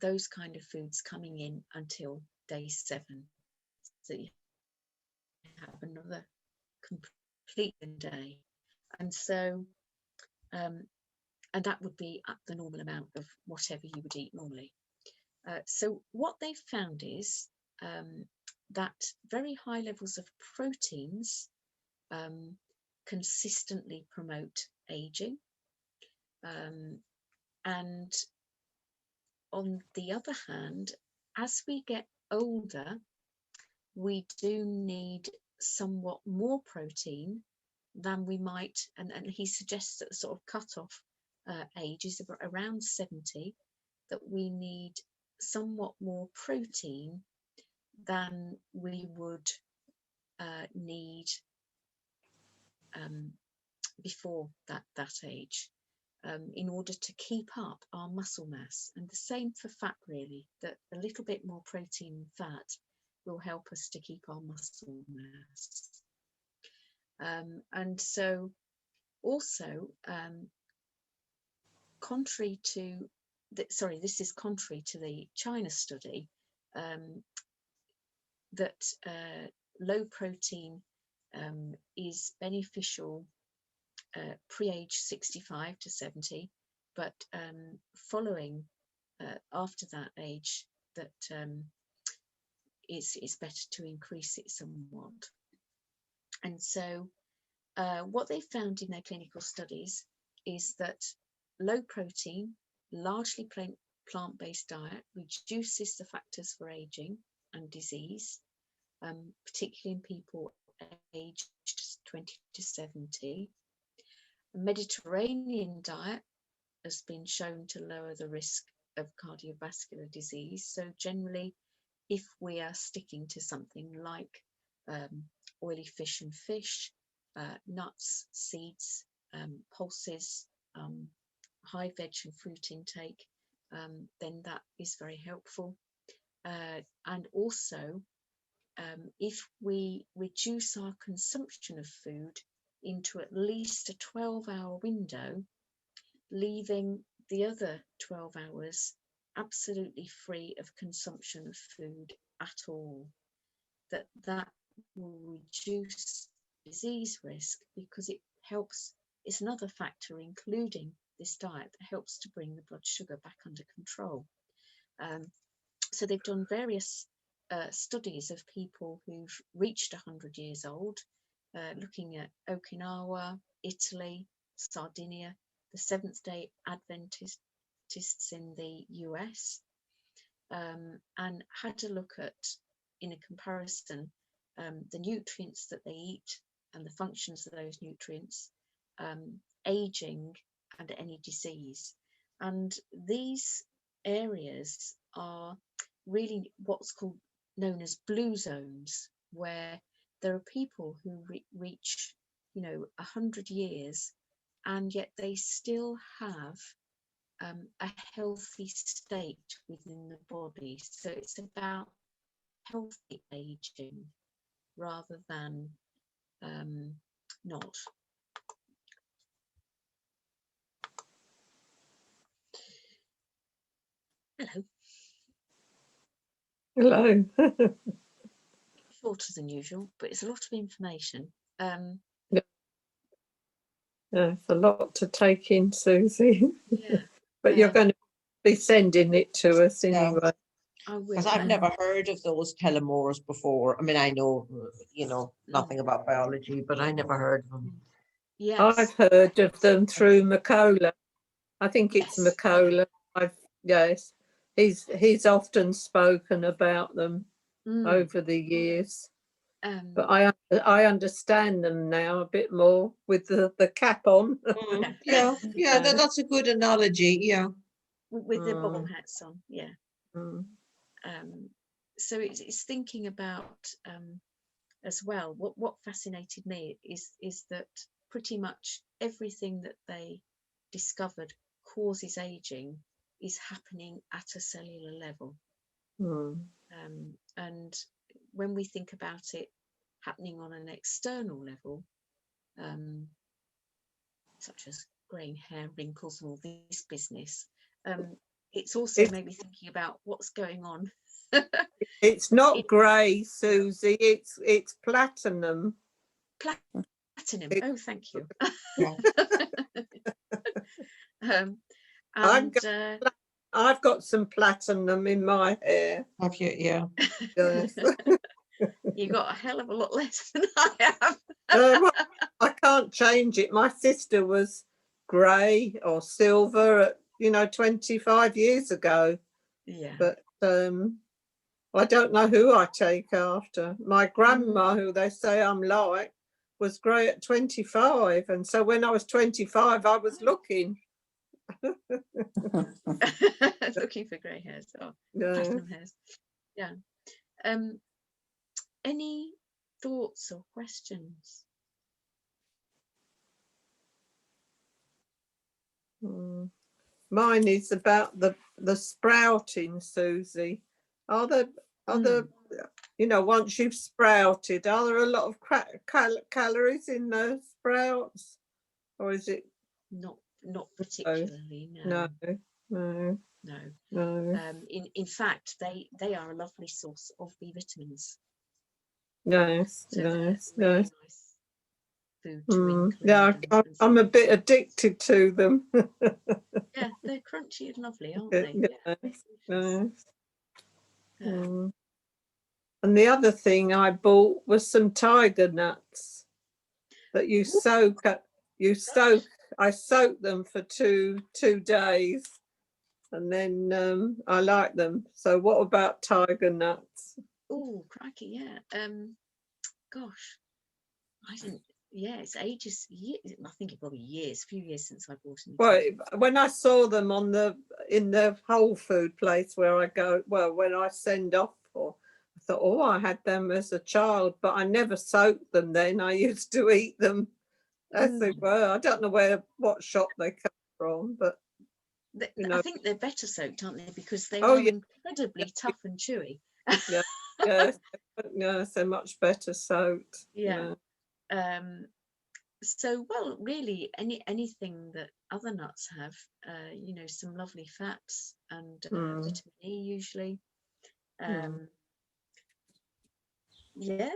those kind of foods coming in until day 7, so you have another complete day. And so and that would be at the normal amount of whatever you would eat normally. So what they've found is that very high levels of proteins consistently promote aging, and on the other hand, as we get older, we do need somewhat more protein than we might, and he suggests that the sort of cutoff age is around 70, that we need somewhat more protein than we would need before that age, in order to keep up our muscle mass. And the same for fat, really, that a little bit more protein and fat will help us to keep our muscle mass. And so also, contrary to this is contrary to the China study, that low protein is beneficial pre-age 65 to 70, but following after that age, that it's better to increase it somewhat. And so what they found in their clinical studies is that low protein, largely plant-based diet reduces the factors for aging and disease, particularly in people aged 20 to 70. A Mediterranean diet has been shown to lower the risk of cardiovascular disease. So generally, if we are sticking to something like oily fish and fish, nuts, seeds, pulses, high veg and fruit intake, then that is very helpful. And also, if we reduce our consumption of food into at least a 12-hour window, leaving the other 12 hours absolutely free of consumption of food at all, that will reduce disease risk, because it helps, it's another factor, including this diet, that helps to bring the blood sugar back under control. So they've done various studies of people who've reached 100 years old, looking at Okinawa, Italy, Sardinia, the Seventh-day Adventists in the US, and had to look at, in a comparison, the nutrients that they eat and the functions of those nutrients, aging and any disease. And these areas are really what's known as blue zones, where there are people who reach 100 years, and yet they still have a healthy state within the body. So it's about healthy aging rather than not. Hello.
Hello.
Shorter than usual, but it's a lot of information.
Yeah, it's a lot to take in, Susie.
Yeah.
But you're going to be sending it to us
Yeah.
anyway.
I will.
Because I've never heard of those telomeres before. I mean, I know, nothing about biology, but I never heard of them.
Yes.
I've heard of them through Macola. I think it's
Yes.
Macola. Yes, he's often spoken about them over the years. But I understand them now a bit more with the cap on.
Yeah, that's a good analogy. Yeah.
With the bobble hats on, yeah.
Mm.
So it's thinking about as well. What fascinated me is that pretty much everything that they discovered causes aging is happening at a cellular level. And when we think about it happening on an external level, such as greying hair, wrinkles, and all this business, it's also maybe thinking about what's going on.
It's not grey, Susie. It's platinum.
Platinum. Oh, thank you.
I've got some platinum in my hair.
Have you? Yeah.
Yes.
You got a hell of a lot less than I have.
Well, I can't change it. My sister was grey or silver at 25 years ago.
Yeah.
But I don't know who I take after. My grandma, who they say I'm like, was grey at 25, and so when I was 25, I was looking.
Looking for grey hairs or
Yeah.
platinum hairs. Yeah. Any thoughts or questions?
Mine is about the sprouting, Susie. Are there once you've sprouted, are there a lot of calories in those sprouts, or is it
Not particularly. No. In fact, they are a lovely source of B vitamins.
Nice,
So
nice.
nice food to include.
Yeah, I'm a bit addicted to them.
Yeah, they're crunchy and lovely, aren't they?
Nice. And the other thing I bought was some tiger nuts that you soak. I soak them for two days, and then I like them. So what about tiger nuts?
Oh, crikey, yeah. Gosh, I didn't. Yeah, it's ages. I think it probably years, a few years since I bought them.
Well, when I saw them in the whole food place where I go, when I send off for, I thought, oh, I had them as a child, but I never soaked them then. I used to eat them as they were. I don't know what shop they come from, but
I think they're better soaked, aren't they? Because they
Oh,
are
yeah.
incredibly tough and chewy.
yes, they're much better soaked.
Yeah. So, well, really, anything that other nuts have, some lovely fats and vitamin E usually. Yeah,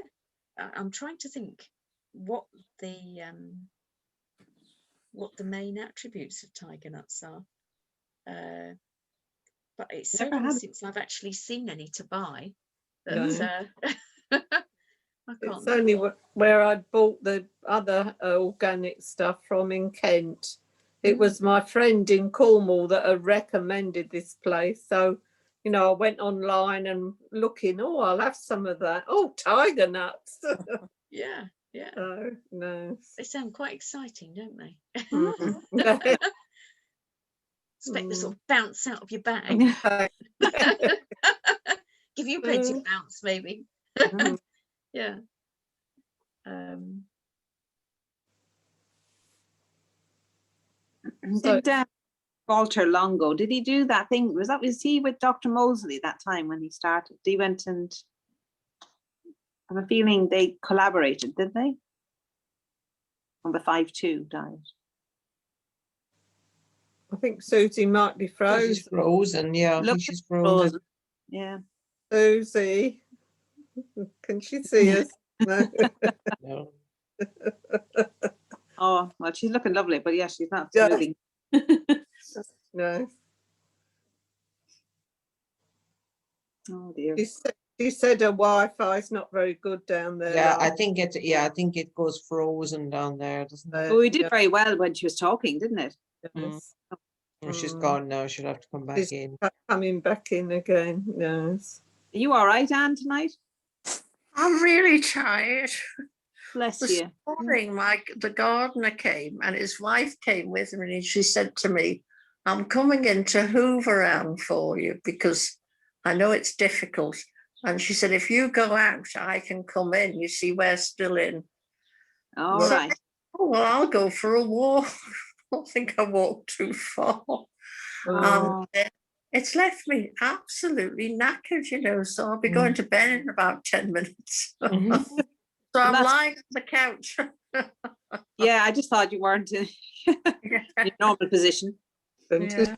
I'm trying to think what the main attributes of tiger nuts are. But it's so long since I've actually seen any to buy that I can't.
It's only where I bought the other organic stuff from in Kent. It was my friend in Cornwall that had recommended this place. So, I went online and looking, I'll have some of that. Oh, tiger nuts.
Yeah.
Oh, nice.
They sound quite exciting, don't they? Expect to sort of bounce out of your bag. Give you plenty of bounce, maybe. Yeah.
Did Walter Longo, did he do that thing? Was he with Dr. Mosley that time when he started? He went and I have a feeling they collaborated, did they? On the 5-2 diet.
I think Susie might be
She's
frozen.
frozen, yeah, I
Look
think she's frozen.
Yeah.
Susie, can she see us? No.
No.
Oh, well, she's looking lovely, but yeah, she's not
Yeah.
moving.
No.
Oh dear.
She said her Wi-Fi is not very good down there.
Yeah,
love.
I think it goes frozen down there, doesn't it?
Uh,
Well, we did
yeah,
very well when she was talking, didn't it?
yes.
Oh, she's
Mm.
gone now, she'll have to come back
She's
in.
coming back in again. Yes.
Are you all right, Anne, tonight?
I'm really tired.
Bless
This
you.
morning, the gardener came and his wife came with me, and she said to me, I'm coming in to hoover around for you because I know it's difficult. And she said, if you go out, I can come in. You see, we're still in.
All
So-
right.
Oh, well, I'll go for a walk. I don't think I walked too far.
Oh,
It's left me absolutely knackered, you know, so I'll be going to bed in about 10 minutes.
Mhm.
So I'm
that's-
lying on the couch.
yeah, I just thought you weren't in your normal position.
Yeah.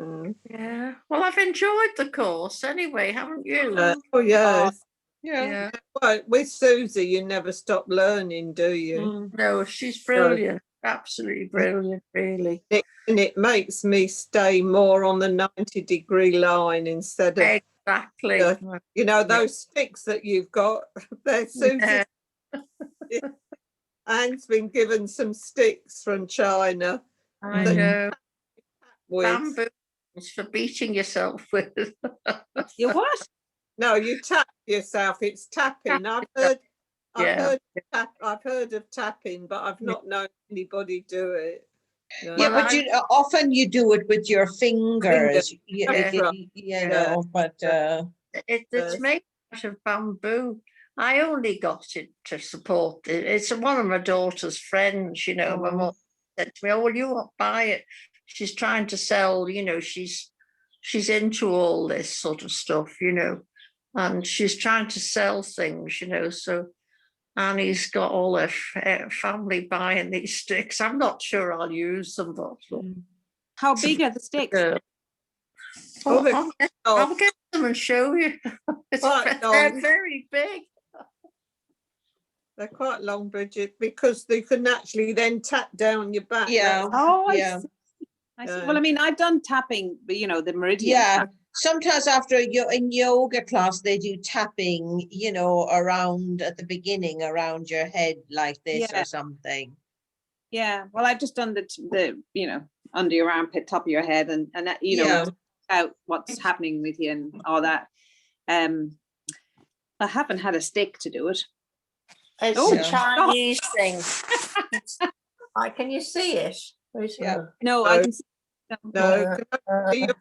Mm.
Yeah. Well, I've enjoyed the course anyway, haven't you?
Oh yes.
Yeah.
Yeah.
Well, with Susie, you never stop learning, do you?
Mm.
No, she's brilliant. Absolutely brilliant, really.
And it makes me stay more on the 90-degree line instead of,
Exactly.
you know, those sticks that you've got. They're Susie.
Yeah,
Anne's been given some sticks from China
I
that
know.
with.
Bamboo is for beating yourself with.
You what?
No, you tap yourself. It's tapping. I've
Yeah.
heard of tapping, but I've not known anybody do it. No.
Yeah,
Well,
but often you do it with your fingers,
That's right.
you know, but
It's
Yes.
made out of bamboo. I only got it to support it. It's one of my daughter's friends, you know. My
Oh.
mum said to me, oh, well, you won't buy it. She's trying to sell, you know, she's into all this sort of stuff, you know, and she's trying to sell things, you know, so Annie's got all her family buying these sticks. I'm not sure I'll use them, but
How big are the sticks?
uh,
Oh, they're
I'll get them and show you.
Quite
They're
long.
very big.
They're quite long, Bridget, because they can actually then tap down your back.
yeah,
Oh,
yeah.
I see.
Yeah.
Well, I mean, I've done tapping, but you know, the meridian.
Yeah.
tap.
Sometimes after in yoga class, they do tapping, you know, around at the beginning, around your head like this
Yeah.
or something.
Yeah. Well, I've just done the you know, under your armpit, top of your head, and that, you know,
Yeah.
out what's happening with you and all that. I haven't had a stick to do it.
It's
Oh,
a
yeah.
Chinese thing. Can you see it? Wait a
Yeah.
minute.
No, I
No.
can see.
No,
Yeah.
can I see your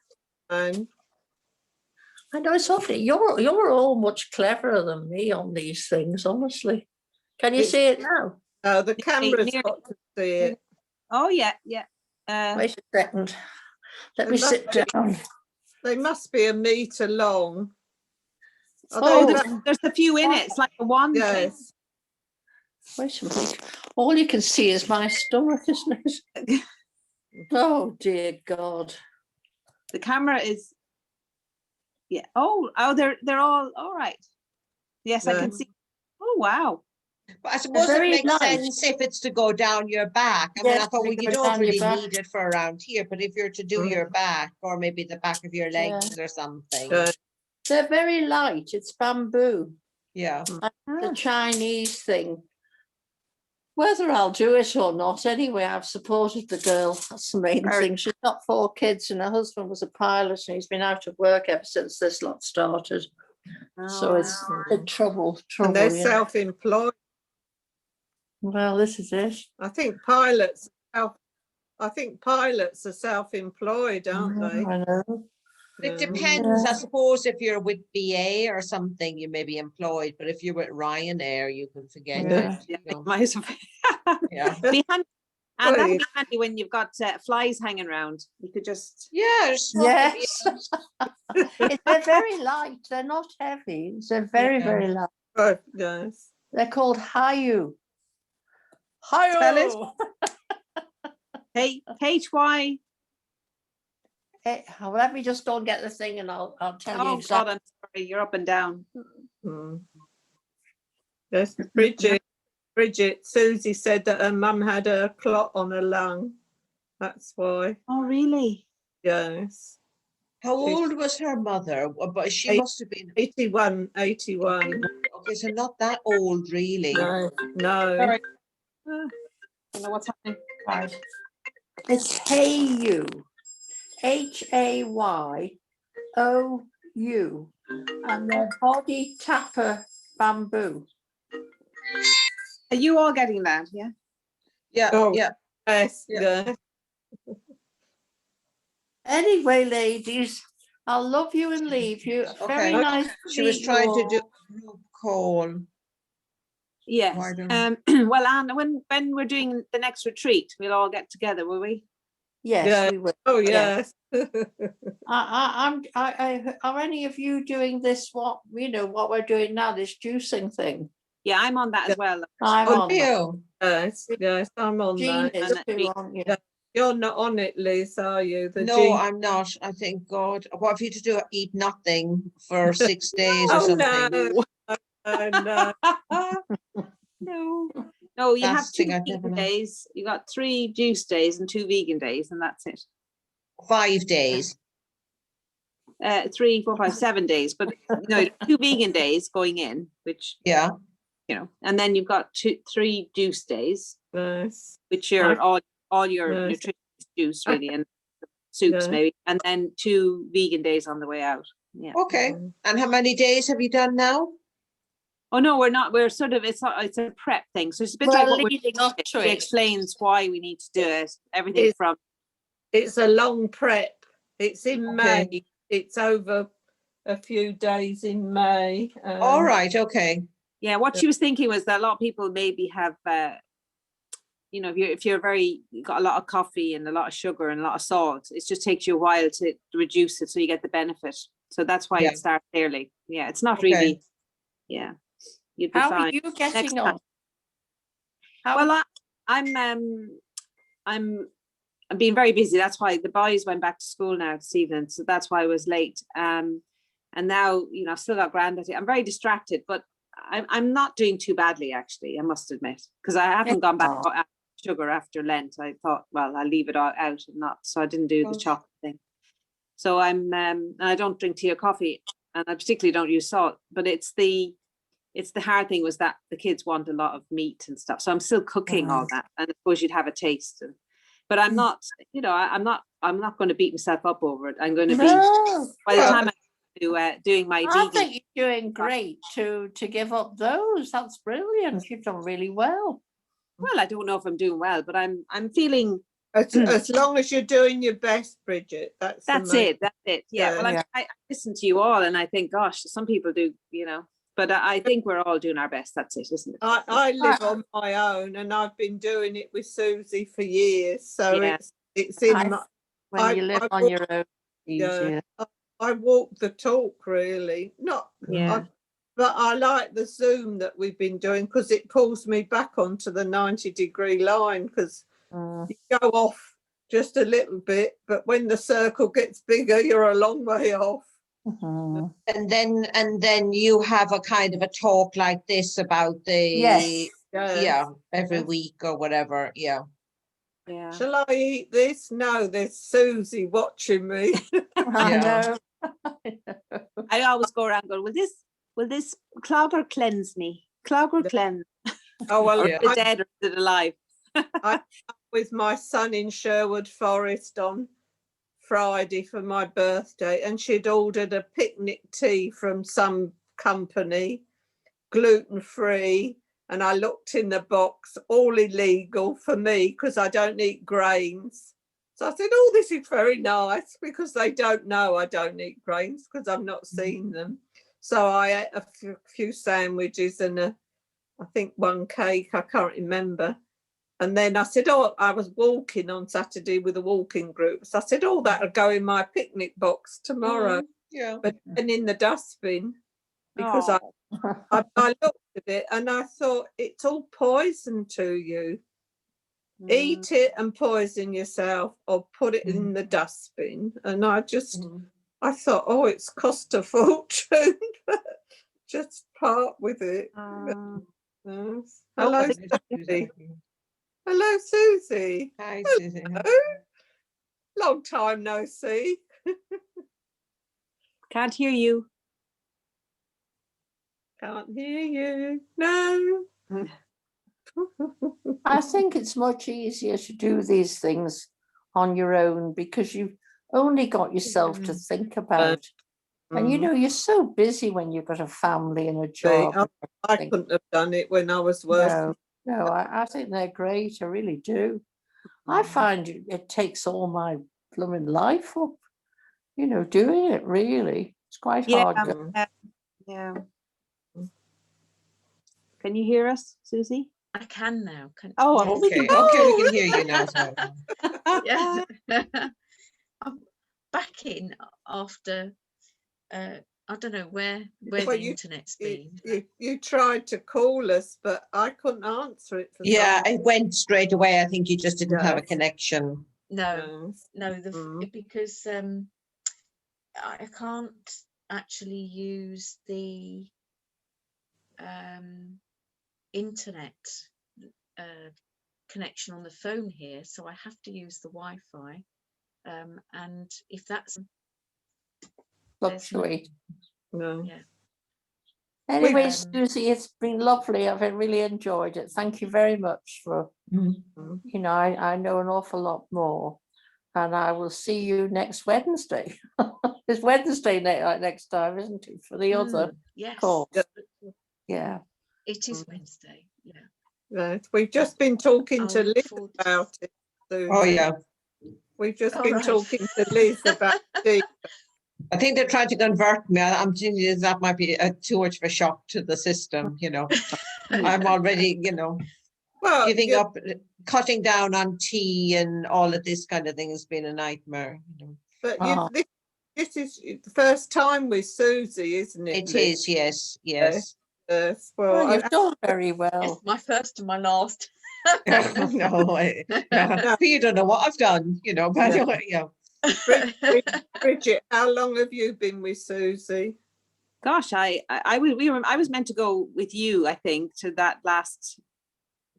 hand?
I know it's lovely. You're all much cleverer than me on these things, honestly. Can you
It's-
see it now?
No, the camera's
nearly-
got to see it.
Oh yeah, yeah.
Wait a second. Let
It
me
must
sit
be-
down.
They must be a metre long. Are
Oh,
they
there's,
about-
there's a few in it. It's like a wand thing.
yes.
Wait a minute. All you can see is my stomach, isn't it? Oh dear God.
The camera is. Yeah. Oh, they're all right. Yes, I can
Yeah.
see. Oh wow.
But I suppose it
very
makes
light.
sense if it's to go down your back. I mean, I
Yes,
thought,
they
well, you
go
don't
down your
really
back.
need it for around here, but if you're to do
Mm.
your back or maybe the back of your
Yeah.
legs or something.
Yeah.
They're very light. It's bamboo.
Yeah.
The
Ah,
Chinese thing. Whether I'll do it or not, anyway, I've supported the girl. That's the main
Right.
thing. She's got 4 kids, and her husband was a pilot, and he's been out of work ever since this lot started. So
oh,
it's in trouble.
And they're
Yeah.
self-employed.
Well, this is it.
I think pilots are self-employed, aren't they?
I know.
It
Yeah.
depends, I
Yeah.
suppose, if you're with BA or something, you may be employed, but if you're with Ryanair, you can forget
Yeah.
it.
yeah,
you know.
might as well.
Yeah.
Be handy And
Well,
that'd be handy when you've got flies hanging around. You could just.
Yeah, swap them,
Yes. They're very light. They're not heavy. They're very,
Yeah.
very light.
oh, yes.
They're called Hayu.
Tell us.
Hayu.
HY.
Let me just go and get the thing and I'll tell you
Oh God,
exactly.
I'm sorry. You're up and down.
Yes, Bridget, Susie said that her mum had a clot on her lung. That's why.
Oh really?
Yes.
How
She's-
old was her mother? But she
Eight-
must have been,
81.
okay, so not that old, really.
No, no.
Sorry. I don't know what's happening.
Right. It's Hayu. HAYOU. And they're body tapper bamboo.
Are you all getting that? Yeah.
Yeah,
Oh.
yeah.
Yes,
Yeah.
yes.
Anyway, ladies, I'll love you and leave you. Very
Okay.
nice. to
She was
meet you
trying to do
all.
a group call.
Yes.
Why don't-
Well, Anne, when we're doing the next retreat, we'll all get together, will we?
Yes,
Yeah.
we will.
Oh,
Yeah.
yes.
Are any of you doing this? What we're doing now? This juicing thing.
Yeah, I'm on that as well.
I'm
Oh,
on. that.
You,
Yes, yes, I'm on
Jean
that.
is
And that
too,
we-
aren't you?
Yeah. You're not on it, Liz, are you? The
no,
Jean-
I'm not. I think God, what have you to do? Eat nothing for 6 days or
Oh,
something?
no.
No. No, you have
Fasting,
2
I'd never
vegan
know.
days. You got 3 juice days and 2 vegan days, and that's it.
5 days.
3, 4, 5, 7 days, but no, 2 vegan days going in, which
Yeah,
and then you've got 3 juice days,
Nice.
which are all your
Nice.
nutritious juice really, and soups
Yeah.
maybe, and then 2 vegan days on the way out. Yeah.
okay. And how many days have you done now?
Oh no, we're not. We're sort of. It's a prep thing. So it's a bit
We're
like what we're
leading up to
It
it.
explains why we need to do it. Everything
It's-
from
It's a long prep. It's in
Okay.
May. It's over a few days in May.
All right, okay.
yeah. What
Yeah.
she was thinking was that a lot of people maybe have, if you're you've got a lot of coffee and a lot of sugar and a lot of salt, it just takes you a while to reduce it so you get the benefit. So that's why
Yeah.
it starts early. Yeah, it's not
Okay.
really. Yeah, you'd be
How
fine.
are you getting
time.
on? How
Well, I'm being very busy. That's why the boys went back to school now this evening, so that's why I was late. And now I've still got granddaddy. I'm very distracted, but I'm not doing too badly actually. I must admit, because I haven't gone back
Oh.
on sugar after Lent. I thought, well, I'll leave it all out and not. So I didn't do the
Okay.
chocolate thing. So and I don't drink tea or coffee, and I particularly don't use salt. But it's the hard thing was that the kids want a lot of meat and stuff. So I'm still cooking all that, and of course you'd have a taste. But I'm not, I'm not going to beat myself up over it. I'm going to be
No,
by the
Well,
time I'm doing my
I
vegan.
think you're doing great to give up those. That's brilliant. You've done really well.
Well, I don't know if I'm doing well, but I'm feeling
As long as you're doing your best, Bridget. That's
That's it. Yeah. Well,
Yeah.
I listen to you all, and I think, gosh, some people do, but I think we're all doing our best. That's it, isn't it?
I live on my own, and I've been doing it with Susie for years. So
Yeah.
it's in
I-
my.
When you live
I
on
walk-
your own,
Yeah.
easier.
I walk the talk, really. Not.
Yeah.
But I like the Zoom that we've been doing because it pulls me back onto the 90-degree line because
Mm.
you go off just a little bit, but when the circle gets bigger, you're a long way off.
Mhm.
And then you have a kind of a talk like this about the,
Yes.
yeah, every
Yes.
week or whatever, yeah.
Yeah.
Shall I eat this? No, there's Susie watching me.
I
Yeah.
know.
I always go around going, will this clog or cleanse me? Clog or
Yeah.
cleanse?
Oh, well,
Or
Yeah.
is it dead or is it alive?
with my son in Sherwood Forest on Friday for my birthday, and she'd ordered a picnic tea from some company, gluten-free, and I looked in the box, all illegal for me because I don't eat grains. So I said, oh, this is very nice because they don't know I don't eat grains because I've not seen them. So I ate a few sandwiches and I think one cake, I can't remember. And then I said, oh, I was walking on Saturday with a walking group. So I said, oh, that'll go in my picnic box tomorrow,
Yeah.
but then in the dustbin, because I looked at it and I thought, it's all poison to you. Eat it and poison yourself, or put it in the dustbin. And I thought, oh, it's cost a fortune, but just part with it. Yes. Hello, Susie. Hello, Susie.
Hi, Susie.
Hello. Long time no see.
Can't hear you.
Can't hear you. No.
I think it's much easier to do these things on your own because you've only got yourself to think about. And you know, you're so busy when you've got a family and a job.
I couldn't have done it when I was working.
No, I think they're great. I really do. I find it takes all my blooming life up, you know, doing it really. It's quite hard.
Yeah. Can you hear us, Susie?
I can now.
Oh,
yes.
Okay, okay, we can hear you now. So.
Yes. I'm back in after I don't know where
Well,
the internet's been.
You tried to call us, but I couldn't answer it. For
Yeah,
some
it went straight away. I think you just didn't have a
Yes.
connection.
No,
Mm.
because I can't actually use the internet connection on the phone here, so I have to use the Wi-Fi. And if that's
Fluctuate.
No.
Yeah.
Anyway,
Um,
Susie, it's been lovely. I've really enjoyed it. Thank you very much for, you know, I know an awful lot more. And I will see you next Wednesday. It's Wednesday next time, isn't it? For the other
yes,
course. Yeah.
it is Wednesday. Yeah.
Right. We've just been talking
I'll
to
look
Liz
forward to-
about it. Susie.
Oh, yeah.
We've just
All
been
right.
talking to Liz about it.
I think they're trying to convert me. I'm thinking that might be too much of a shock to the system, you know. I'm already, you know,
Well,
giving up, cutting down on tea and all of this kind of thing has been a nightmare. You know.
but this is the first time with Susie, isn't it?
It
Liz?
is, yes, yes.
Yes.
Well,
Well,
you've done very well.
It's my first and my last.
No, you don't know what I've done, you know, but
No.
yeah.
Bridget, how long have you been with Susie?
Gosh, I was meant to go with you, I think, to that last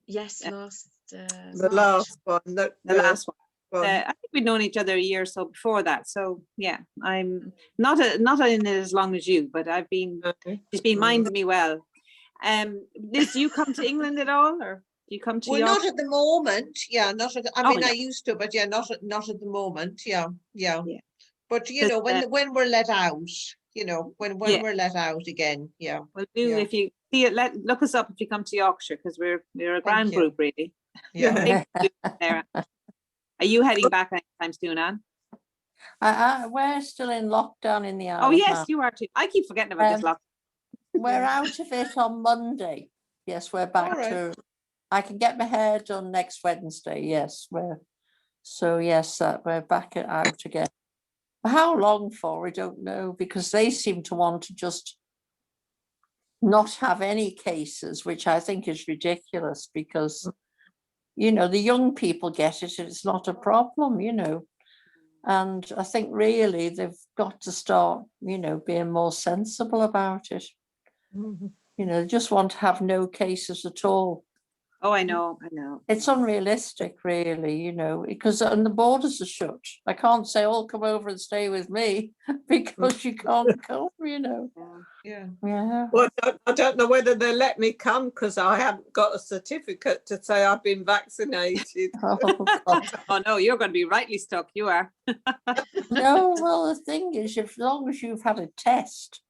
Yes, last
The
March.
last one.
the last one. I think we'd known each other a year or so before that. So yeah, I'm not in it as long as you, but I've been she's been minding me well. Liz, do you come to England at all, or do you come to
Well,
York?
not at the moment. Yeah, not at. I
Oh,
mean,
no.
I used to, but yeah, not at the moment. Yeah.
Yeah.
But you
'Cause,
know, when we're let out, you know, when
Yeah.
we're let out again, yeah.
Well, do
Yeah.
if you see it, look us up if you come to Yorkshire, because we're a grand
you.
group, really.
Yeah.
Sarah. Are you heading back anytime soon, Anne?
We're still in lockdown in the Isle
Oh
of
yes,
Man.
you are too. I keep forgetting about this lockdown.
We're out of it on Monday. Yes, we're back
All right.
to. I can get my hair done next Wednesday. Yes, we're back out again. How long for? We don't know, because they seem to want to just not have any cases, which I think is ridiculous, because you know the young people get it and it's not a problem, you know. And I think really they've got to start, you know, being more sensible about it. You know, they just want to have no cases at all.
Oh, I know.
It's unrealistic, really, you know, because and the borders are shut. I can't say, "Oh, come over and stay with me," because you can't come, you know.
Yeah.
Yeah.
Well, I don't know whether they'll let me come because I haven't got a certificate to say I've been vaccinated.
Oh, God.
Oh no, you're going to be rightly stuck. You are.
No, well, the thing is, as long as you've had a test,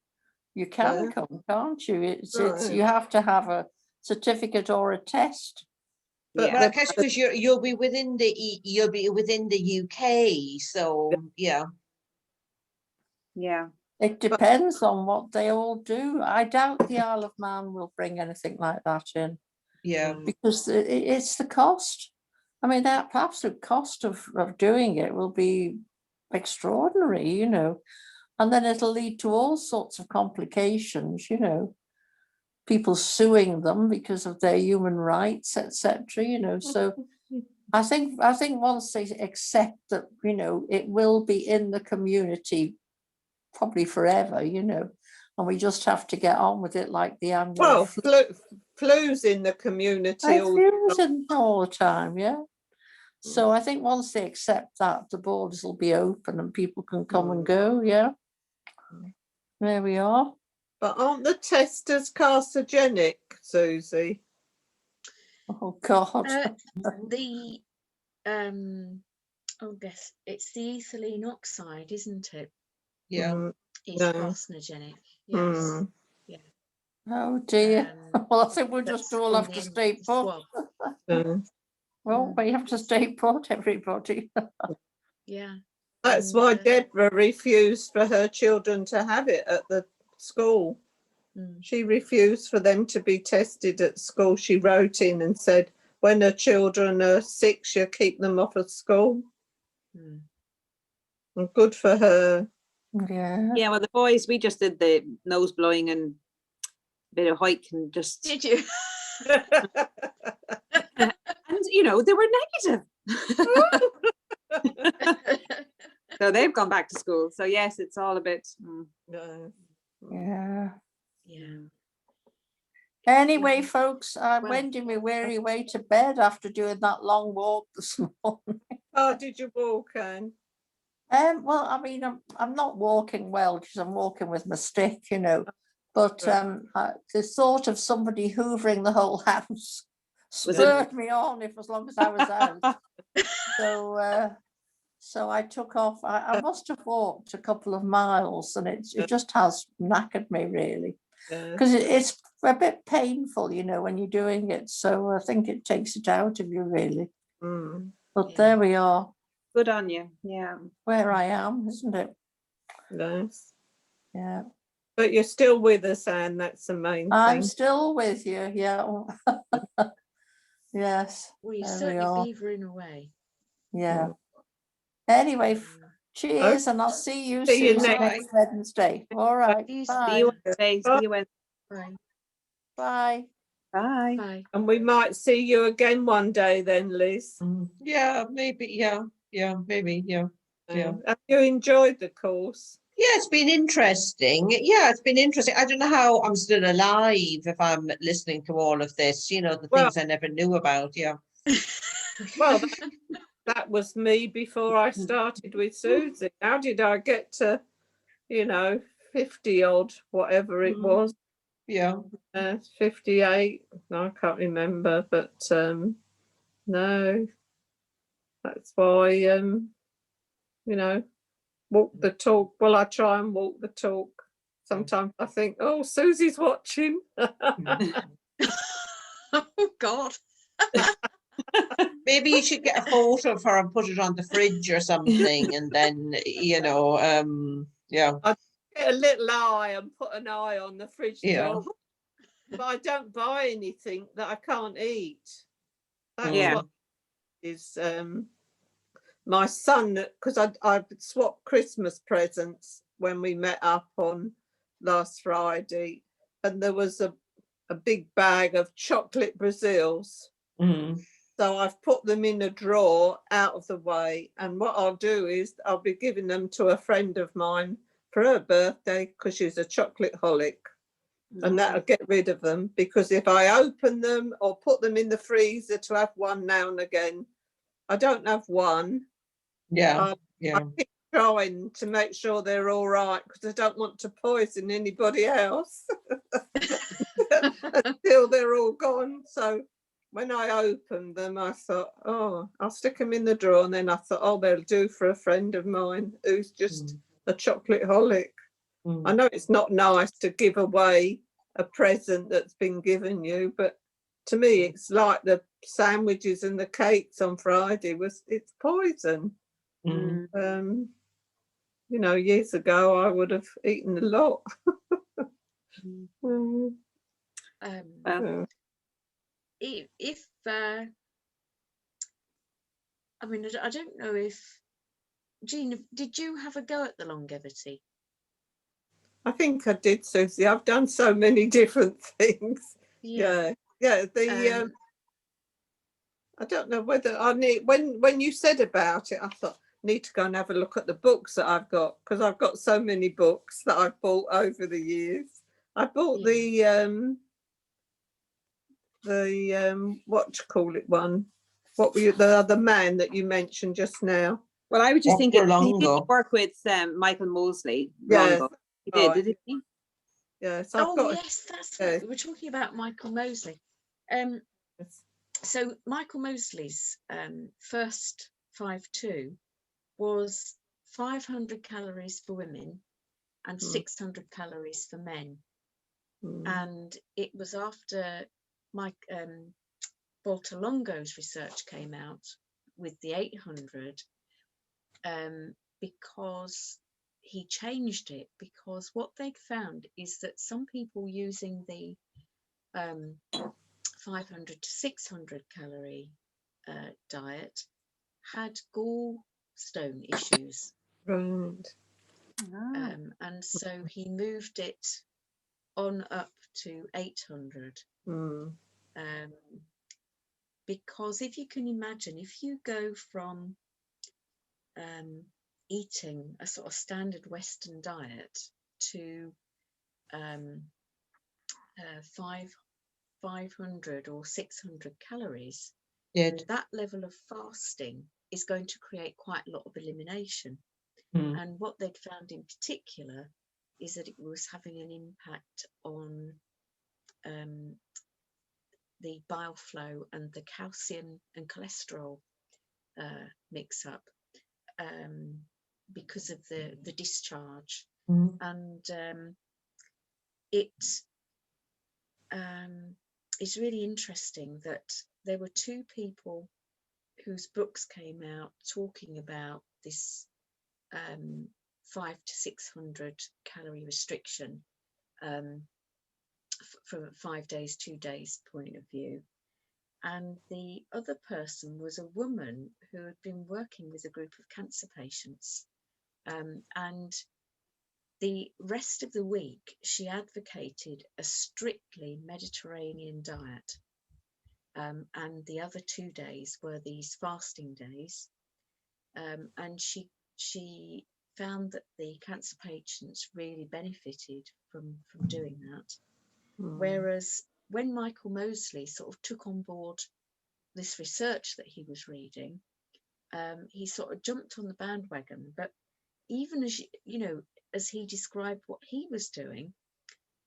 you can
Yeah.
come, can't you? It's
Right.
you have to have a certificate or a test.
But
Well, I
the-
guess because you'll be within the UK, so yeah.
Yeah.
It depends on what they all do. I doubt the Isle of Man will bring anything like that in,
Yeah.
because it's the cost. I mean, that absolute cost of doing it will be extraordinary, you know, and then it'll lead to all sorts of complications, you know, people suing them because of their human rights, etc. You know, so I think once they accept that, you know, it will be in the community probably forever, you know, and we just have to get on with it like the annual
Well,
flu.
flu's in the community
I
all
feel it all the time, yeah. So I think once they accept that, the borders will be open and people can come and go, yeah. There we are.
But aren't the testers carcinogenic, Susie?
Oh, God.
The oh yes, it's the ethylene oxide, isn't it?
Yeah.
Mm,
It's
No.
carcinogenic. Yes.
mm.
Oh, dear. Well, I think we'll just
that's
all
on
have
the
to
end of
stay
the
put.
swab.
No.
Well, we have to stay put, everybody.
Yeah.
That's
And,
why Deborah refused for her children to have it at the school.
mm,
She refused for them to be tested at school. She wrote in and said, when her children are sick, she'll keep them off of school.
mm.
And good for her.
Yeah.
Yeah, well, the boys, we just did the nose blowing and a bit of hike and just,
Did you?
and you know, they were negative. So they've gone back to school. So yes, it's all a bit.
No.
Yeah.
Yeah.
Anyway, folks, I'm
Well,
wending my weary way to bed after doing that long walk this morning.
How did you walk, Anne?
Well, I mean, I'm not walking well because I'm walking with my stick, you know. But the thought of somebody hoovering the whole house
Was it-
spurred me on if as long as I was out. So I took off. I must have walked a couple of miles, and it just has knackered me really,
Yeah.
because it's a bit painful, you know, when you're doing it. So I think it takes it out of you really.
Mm.
But
Yeah.
there we are,
Good on you. Yeah.
where I am, isn't it?
Nice.
Yeah.
But you're still with us, Anne. That's the main
I'm
thing.
still with you, yeah. Yes,
well, you're
there we
certainly
are.
beavering away.
Yeah. Anyway, cheers, and I'll see you
See you
Susan,
next-
next Wednesday. All right,
See you
See
bye.
you Wednesday. See you Wednesday.
Bye.
Bye.
Bye.
Bye.
And we might see you again one day then, Liz.
Yeah, maybe. Yeah, maybe. Yeah. Yeah.
Have you enjoyed the course?
Yeah, it's been interesting. Yeah, it's been interesting. I don't know how I'm still alive if I'm listening to all of this, you know, the
Well-
things I never knew about. Yeah.
Well, that was me before I started with Susie. How did I get to, 50 odd, whatever it
Mm.
was,
Yeah.
58? I can't remember, but no, that's why, walk the talk. Well, I try and walk the talk. Sometimes I think, oh, Susie's watching.
Oh God.
Maybe you should get a photo of her and put it on the fridge or something, and then yeah.
Get a little eye and put an eye on the fridge
Yeah.
door. But I don't buy anything that I can't eat. That's
Yeah.
what is my son, because I swapped Christmas presents when we met up on last Friday, and there was a big bag of chocolate Brazils.
Mm.
So I've put them in a drawer out of the way, and what I'll do is I'll be giving them to a friend of mine for her birthday because she's a chocolate holic, and that'll get rid of them, because if I open them or put them in the freezer to have one now and again, I don't have one.
Yeah.
I keep trying to make sure they're all right because I don't want to poison anybody else until they're all gone. So when I opened them, I thought, oh, I'll stick them in the drawer. And then I thought, oh, they'll do for a friend of mine who's just a chocolate holic. I know it's not nice to give away a present that's been given you, but to me, it's like the sandwiches and the cakes on Friday it's poison.
Mm.
Years ago, I would have eaten a lot.
Well,
If I mean, I don't know if, Jean, did you have a go at the longevity?
I think I did, Susie. I've done so many different things. Yeah. The I don't know whether I need, when you said about it, I thought need to go and have a look at the books that I've got, because I've got so many books that I've bought over the years. I bought
Yeah.
the what do you call it one? What were you, the other man that you mentioned just now?
Well, I was just
Dr.
thinking he did
Longo.
work with Michael Mosley.
Yes,
Longo. He
right.
did he?
Yes, I've
Oh
got.
yes, that's
Yeah.
right. We were talking about Michael Mosley. So Michael Mosley's first 5-2 was 500 calories for women and 600 calories for men. And it was after Mike Boltolongo's research came out with the 800, because he changed it, because what they'd found is that some people using the 500 to 600 calorie diet had gallstone issues.
Right.
And so he moved it on up to 800. Because if you can imagine, if you go from eating a sort of standard Western diet to 500 or 600 calories, that level of fasting is going to create quite a lot of elimination. And what they'd found in particular is that it was having an impact on the bile flow and the calcium and cholesterol mix up, because of the discharge. And it's really interesting that there were two people whose books came out talking about this 500 to 600 calorie restriction from 5 days, 2 days point of view. And the other person was a woman who had been working with a group of cancer patients. And the rest of the week, she advocated a strictly Mediterranean diet. And the other 2 days were these fasting days. And she found that the cancer patients really benefited from doing that. Whereas when Michael Mosley sort of took on board this research that he was reading, he sort of jumped on the bandwagon. But even as as he described what he was doing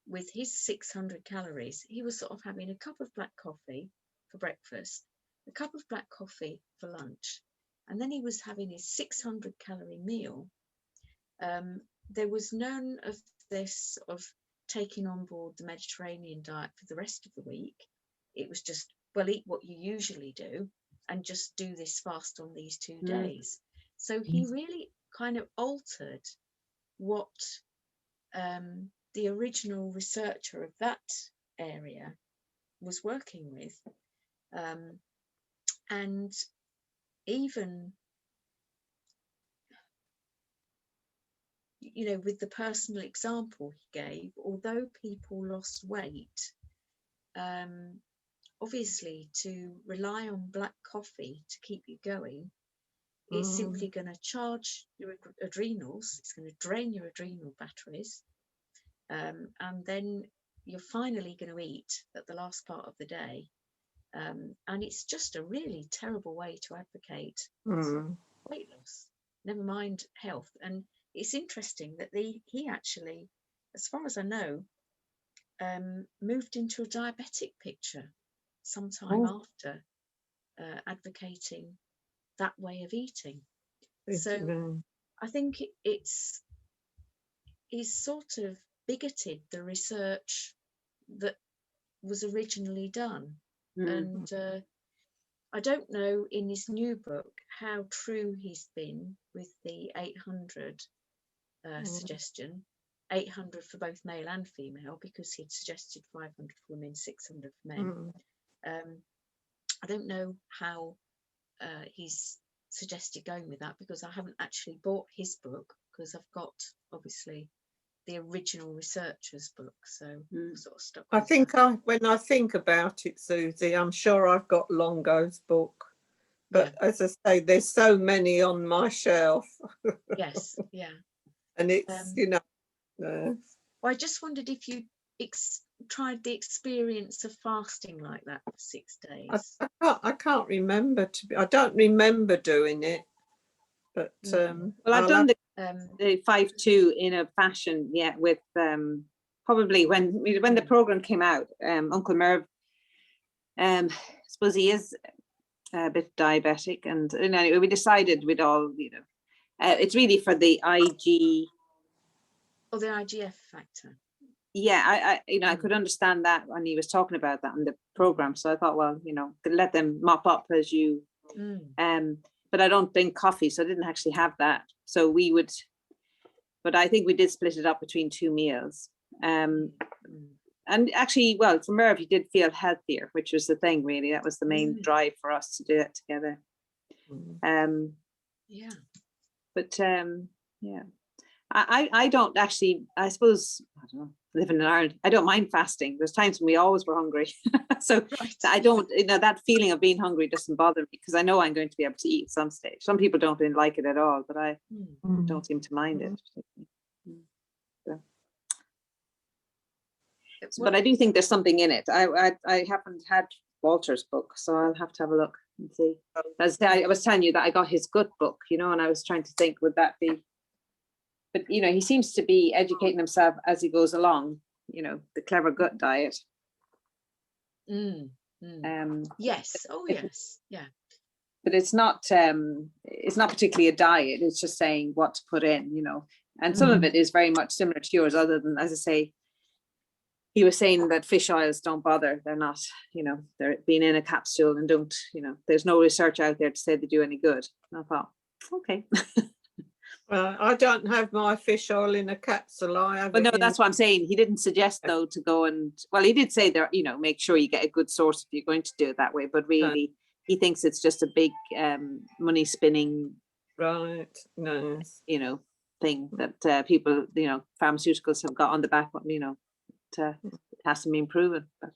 with his 600 calories, he was sort of having a cup of black coffee for breakfast, a cup of black coffee for lunch, and then he was having his 600 calorie meal. There was none of this of taking on board the Mediterranean diet for the rest of the week. It was just, well, eat what you usually do and just do this fast on these 2 days. So he really kind of altered what the original researcher of that area was working with. And even, with the personal example he gave, although people lost weight, obviously to rely on black coffee to keep you going is simply going to charge your adrenals. It's going to drain your adrenal batteries. And then you're finally going to eat at the last part of the day. And it's just a really terrible way to advocate weight loss, never mind health. And it's interesting that he actually, as far as I know, moved into a diabetic picture sometime after advocating that way of eating. So I think he's sort of bigoted the research that was originally done. And I don't know in his new book how true he's been with the 800 suggestion, 800 for both male and female, because he'd suggested 500 for women, 600 for men. I don't know how he's suggested going with that because I haven't actually bought his book, because I've got obviously the original researcher's book, so
Mm.
sort of stuck
I
with
think
that.
when I think about it, Susie, I'm sure I've got Longo's book. But as I say, there's so many on my shelf,
Yes, yeah.
and it's,
Well,
uh,
I just wondered if you tried the experience of fasting like that for 6 days.
I can't remember I don't remember doing it, but
Mm.
Well, I've
I'll
done
have-
the 5-2 in a fashion, yeah, with probably when the program came out, Uncle Merv, I suppose he is a bit diabetic, and anyway, we decided we'd all, it's really for the IG.
Or the IGF factor.
Yeah, I could understand that when he was talking about that in the program. So I thought, well, let them mop up as you. But I don't drink coffee, so I didn't actually have that. So we would, but I think we did split it up between 2 meals. And actually, well, for Merv, he did feel healthier, which was the thing, really. That was the main drive for us to do it together.
Yeah.
But yeah. I don't actually, I suppose, I don't know, living in Ireland, I don't mind fasting. There's times when we always were hungry. So I don't, that feeling of being hungry doesn't bother me because I know I'm going to be able to eat at some stage. Some people don't really like it at all, but I don't seem to mind it. So, but I do think there's something in it. I haven't had Walter's book, so I'll have to have a look and see. As I was telling you that I got his gut book, and I was trying to think, would that be? But he seems to be educating himself as he goes along. The clever gut diet.
Yes. Oh, yes. Yeah.
But it's not particularly a diet. It's just saying what to put in. And some of it is very much similar to yours. Other than, as I say, he was saying that fish oils don't bother. They're not. They're being in a capsule and don't. There's no research out there to say they do any good. And I thought, okay.
I don't have my fish oil in a capsule. I have.
But no, that's what I'm saying. He didn't suggest though to go and, well, he did say there, make sure you get a good source if you're going to do it that way. But really, he thinks it's just a big money spinning,
right? No,
thing that people, pharmaceuticals have got on the back. It hasn't been proven. But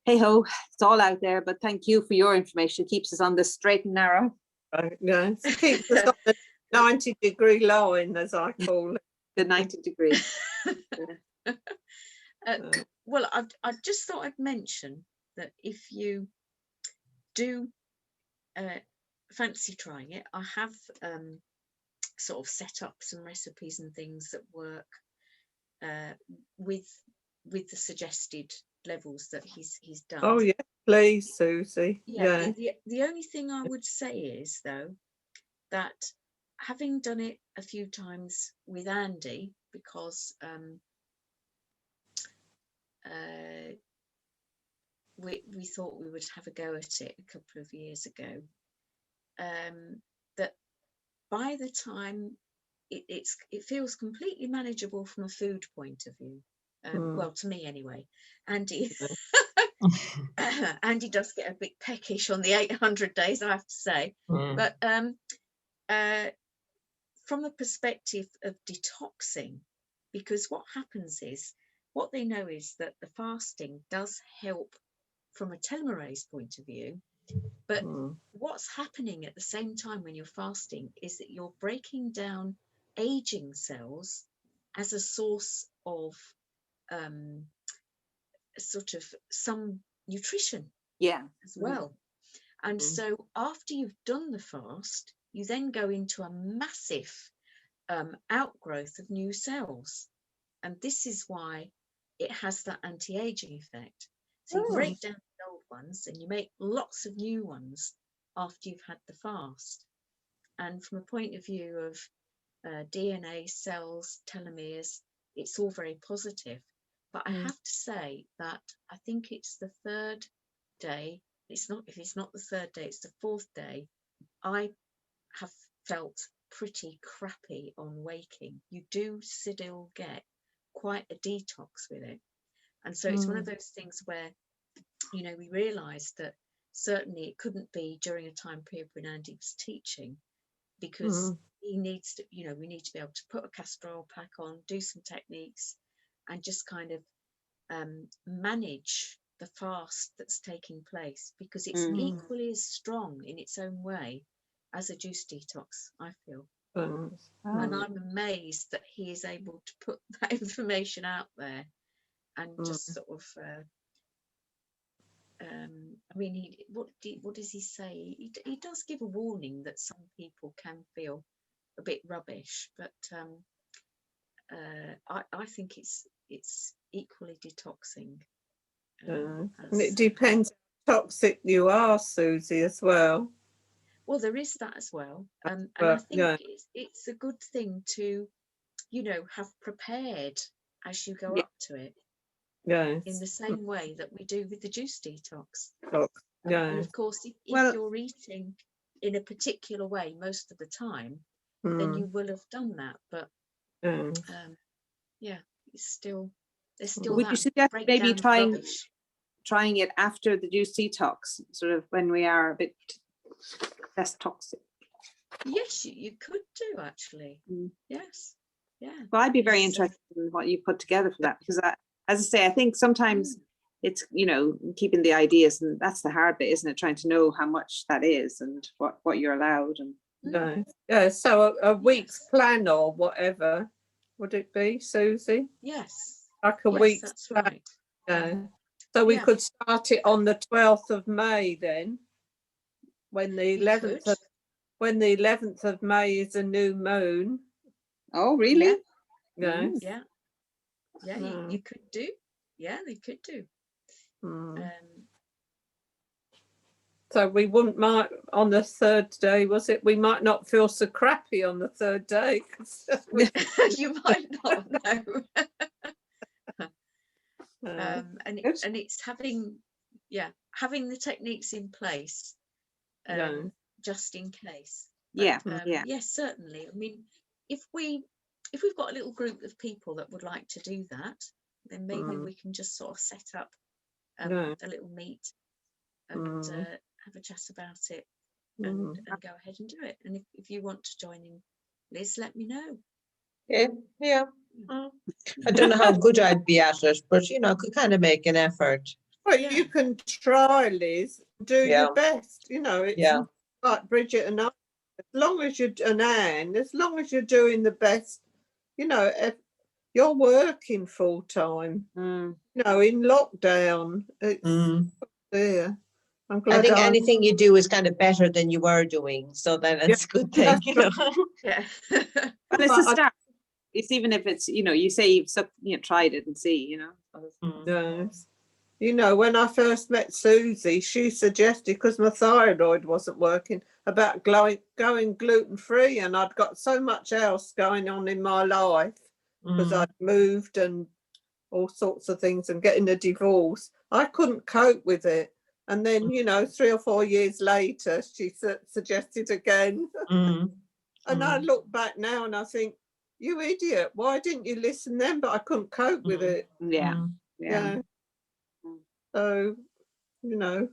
hey ho, it's all out there. But thank you for your information. It keeps us on the straight and narrow.
No, it keeps us on the 90-degree line, as I call it.
The 90 degrees.
Well, I just thought I'd mention that if you do fancy trying it, I have sort of set up some recipes and things that work with the suggested levels that he's done.
Oh yeah, please, Susie.
Yeah. The only thing I would say is though that having done it a few times with Andy, because we thought we would have a go at it a couple of years ago, that by the time it feels completely manageable from a food point of view. Well, to me anyway. Andy Andy does get a bit peckish on the 800 days, I have to say. But from the perspective of detoxing, because what happens is, what they know is that the fasting does help from a telomerase point of view, but what's happening at the same time when you're fasting is that you're breaking down aging cells as a source of sort of some nutrition as well. And so after you've done the fast, you then go into a massive outgrowth of new cells, and this is why it has that anti-aging effect. So you break down the old ones and you make lots of new ones after you've had the fast. And from a point of view of DNA, cells, telomeres, it's all very positive. But I have to say that I think it's the third day. If it's not the third day, it's the fourth day. I have felt pretty crappy on waking. You do still get quite a detox with it. And so it's one of those things where, we realised that certainly it couldn't be during a time period when Andy was teaching, because he needs to, you know, we need to be able to put a castor oil pack on, do some techniques, and just kind of manage the fast that's taking place, because it's equally as strong in its own way as a juice detox, I feel. And I'm amazed that he is able to put that information out there and just sort of I mean, what does he say? He does give a warning that some people can feel a bit rubbish, but I think it's equally detoxing.
And it depends how toxic you are, Susie, as well.
Well, there is that as well, and I think it's a good thing to, you know, have prepared as you go up to it.
Yes.
In the same way that we do with the juice detox.
Yeah.
And of course, if you're eating in a particular way most of the time, then you will have done that. But yeah, it's still, there's still
Would
that
you suggest maybe
breakdown of rubbish.
trying it after the juice detox, sort of when we are a bit less toxic?
Yes, you could do actually. Yes. Yeah.
Well, I'd be very interested in what you put together for that, because as I say, I think sometimes it's, you know, keeping the ideas, and that's the hard bit, isn't it? Trying to know how much that is and what you're allowed. And
yeah, so a week's plan or whatever would it be, Susie?
Yes.
Like a week's
that's
plan.
right.
Yeah. So we could start it on the 12th of May then, when the 11th of May is a new moon.
Oh, really?
Yeah.
Yeah. Yeah, you could do. Yeah, they could do.
So we wouldn't mind on the third day, was it? We might not feel so crappy on the third day.
You might not know. And it's having the techniques in place, just in case. But, yes, certainly. I mean, if we've got a little group of people that would like to do that, then maybe we can just sort of set up a little meet and have a chat about it and go ahead and do it. And if you want to join in, Liz, let me know.
Yeah. I don't know how good I'd be at it, but you know, I could kind of make an effort.
Well, you can try, Liz. Do your best. You know, it's like Bridget and I. As long as you're as long as you're doing the best, you know, if you're working full time, you know, in lockdown, it's there. I'm glad.
I think anything you do is kind of better than you were doing, so then it's a good thing, you know.
Yeah.
But it's a start. It's even if it's, you know, you say you've tried it and see, you know.
Yes. You know, when I first met Susie, she suggested, because my thyroid wasn't working, about going gluten-free, and I'd got so much else going on in my life because I'd moved and all sorts of things and getting a divorce. I couldn't cope with it. And then, you know, 3 or 4 years later, she suggested again. And I look back now and I think, you idiot, why didn't you listen then? But I couldn't cope with it.
Yeah.
So, you know,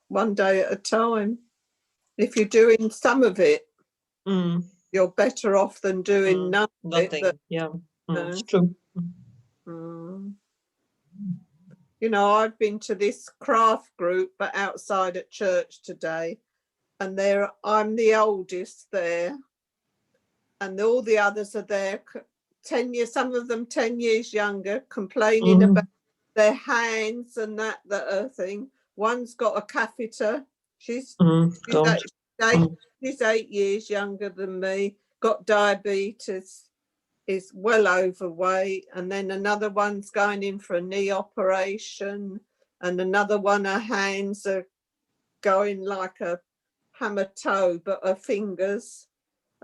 one day at a time. If you're doing some of it, you're better off than doing nothing.
It's true.
You know, I've been to this craft group, but outside at church today, and I'm the oldest there, and all the others are there 10 years, some of them 10 years younger, complaining about their hands and that thing. One's got a catheter. She's 8 years younger than me, got diabetes, is well overweight, and then another one's going in for a knee operation, and another one, her hands are going like a hammer toe, but her fingers.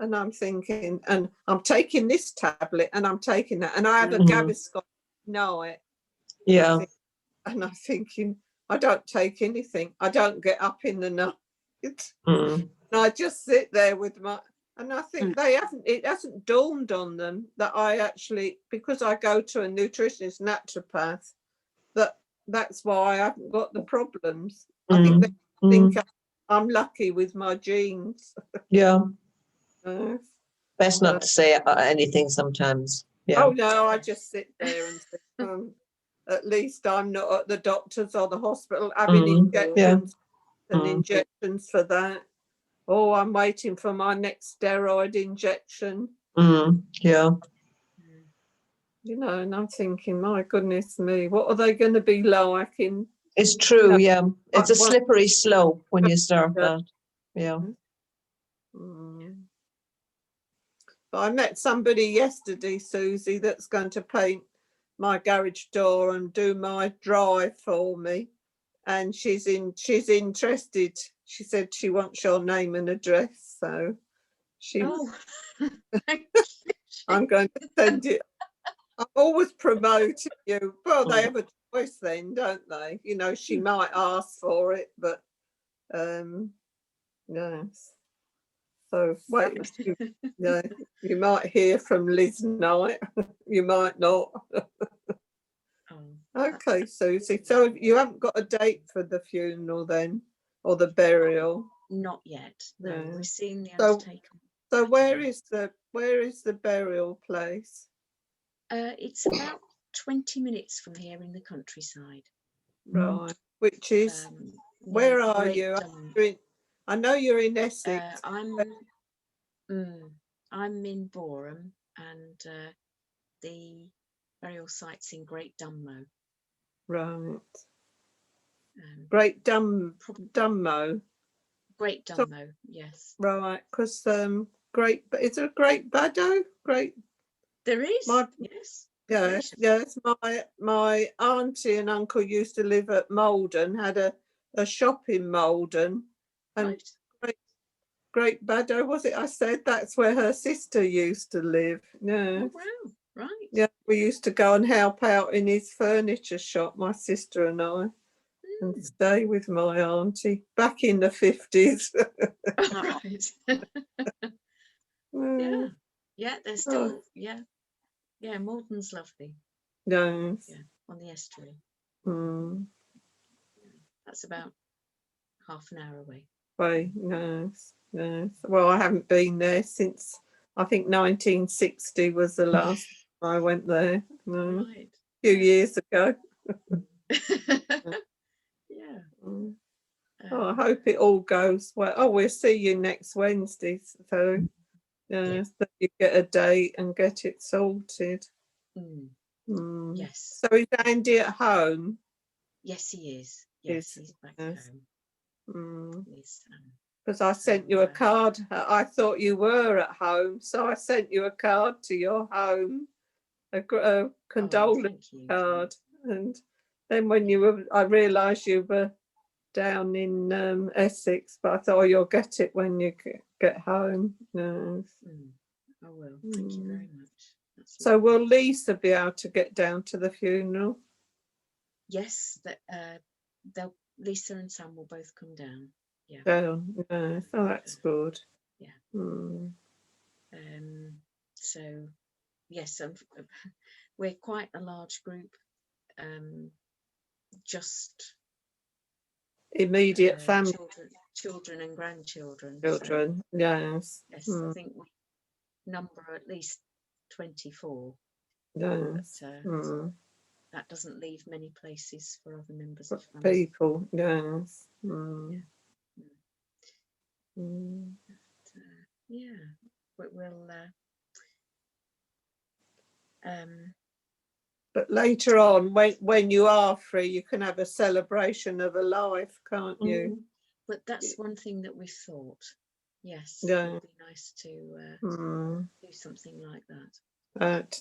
And I'm thinking, and I'm taking this tablet and I'm taking that, and I have a Gaviscon night.
Yeah.
And I'm thinking, I don't take anything. I don't get up in the night. And I just sit there with and I think it hasn't dawned on them that I actually, because I go to a nutritionist naturopath, that's why I haven't got the problems. I think think I'm lucky with my genes.
Yeah,
Uh,
best not to say anything sometimes. Yeah.
Oh no, I just sit there and think, at least I'm not at the doctors or the hospital having injections and injections for that. Oh, I'm waiting for my next steroid injection.
Yeah.
You know, and I'm thinking, my goodness me, what are they going to be like in?
It's true. Yeah. It's a
One-
slippery slope when you start
Yeah.
that. Yeah.
But I met somebody yesterday, Susie, that's going to paint my garage door and do my drive for me. And she's interested. She said she wants your name and address. So
Oh,
I'm going to send it. I'm always promoting you. Well, they have a choice then, don't they? You know, she might ask for it, but yes. So wait, you might hear from Liz tonight. You might not. Okay, Susie. So you haven't got a date for the funeral then, or the burial?
not yet. No,
Yeah.
we're seeing the
So-
undertaker.
So where is the burial place?
It's about 20 minutes from here in the countryside.
Right. Which is
Near
where are
Great
you?
Dun-
I know you're in Essex.
I'm in Boreham, and the burial site's in Great Dunmow.
Right.
Probably
Dunmow.
Great
So-
Dunmow, yes.
Right. Because is there a Great Baddow? Great.
There is, yes.
Yes.
Gracious.
Yes. My auntie and uncle used to live at Malden. Had a shop in Malden, and
Right.
Great Baddow, was it? I said that's where her sister used to live. Yeah.
Oh, wow, right.
Yeah, we used to go and help out in his furniture shop, my sister and I, and stay with my auntie back in the 50s.
Right. Yeah, they're still, yeah, Malden's lovely.
Yes.
Yeah, on the estuary.
Mm.
That's about half an hour away.
Right, yes, yes. Well, I haven't been there since, I think 1960 was the last time I went there. No,
Right.
a few years ago.
Yeah.
Oh, I hope it all goes well. Oh, we'll see you next Wednesday. So, yes, that you get a date and get it sorted.
Yes.
So is Andy at home?
Yes, he is. Yes, he's back home.
Because I sent you a card. I thought you were at home, so I sent you a card to your home, a condolence card. And then when I realised you were down in Essex, but I thought, you'll get it when you get home. No.
I will. Thank you very much.
So will Lisa be able to get down to the funeral?
Yes, Lisa and Sam will both come down. Yeah.
Oh, that's good.
Yeah. So yes, we're quite a large group. Just
immediate family,
children and grandchildren.
Children, yes.
Yes, I think we number at least 24.
Yes.
But, that doesn't leave many places for other members of family.
People, yes.
Yeah, we'll.
But later on, when you are free, you can have a celebration of a life, can't you?
But that's one thing that we've thought. Yes,
Yeah.
it would be nice to do something like that.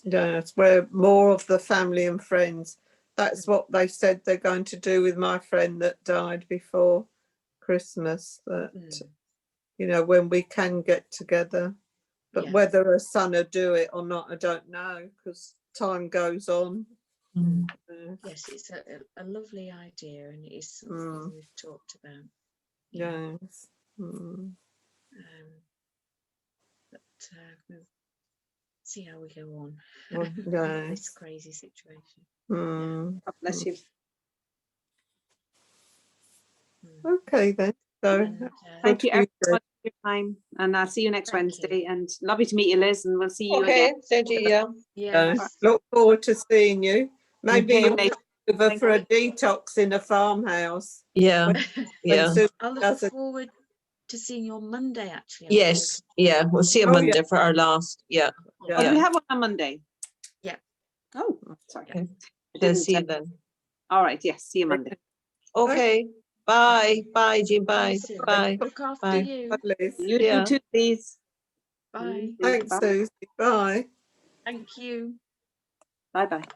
Yes, where more of the family and friends. That's what they said they're going to do with my friend that died before Christmas. That you know, when we can get together, but whether her son will do it or not, I don't know, because time goes on.
Yes, it's a lovely idea, and it is something we've talked about.
Yes.
But we'll see how we go on.
Yes.
This crazy situation.
God bless you.
Okay then. So
And,
Thank
Good
you
for you,
everyone for your time, and I'll see you next
Thank you.
Wednesday. And lovely to meet you, Liz, and we'll see you
Okay,
again.
thank you, yeah.
yes.
look forward to seeing you. Maybe
Okay.
you'll come over
Thank
for a detox in a farmhouse.
Yeah,
When
yeah.
Sue
I'll look
does it.
forward to seeing you on Monday, actually. I
Yes, yeah, we'll see you
Oh, yeah.
Monday for our last, yeah.
think.
Oh, do we
Yeah.
have one on Monday?
Yeah.
Oh, sorry.
Okay.
I
So
didn't
see you
check.
then.
All right, yes, see you Monday.
Okay, bye, bye, Jean,
See you
bye,
soon.
bye.
Look after
Bye.
you.
Bye, Liz.
You
Yeah.
too, please.
Bye.
Thanks,
Bye.
Susie. Bye.
Thank you.
Bye-bye.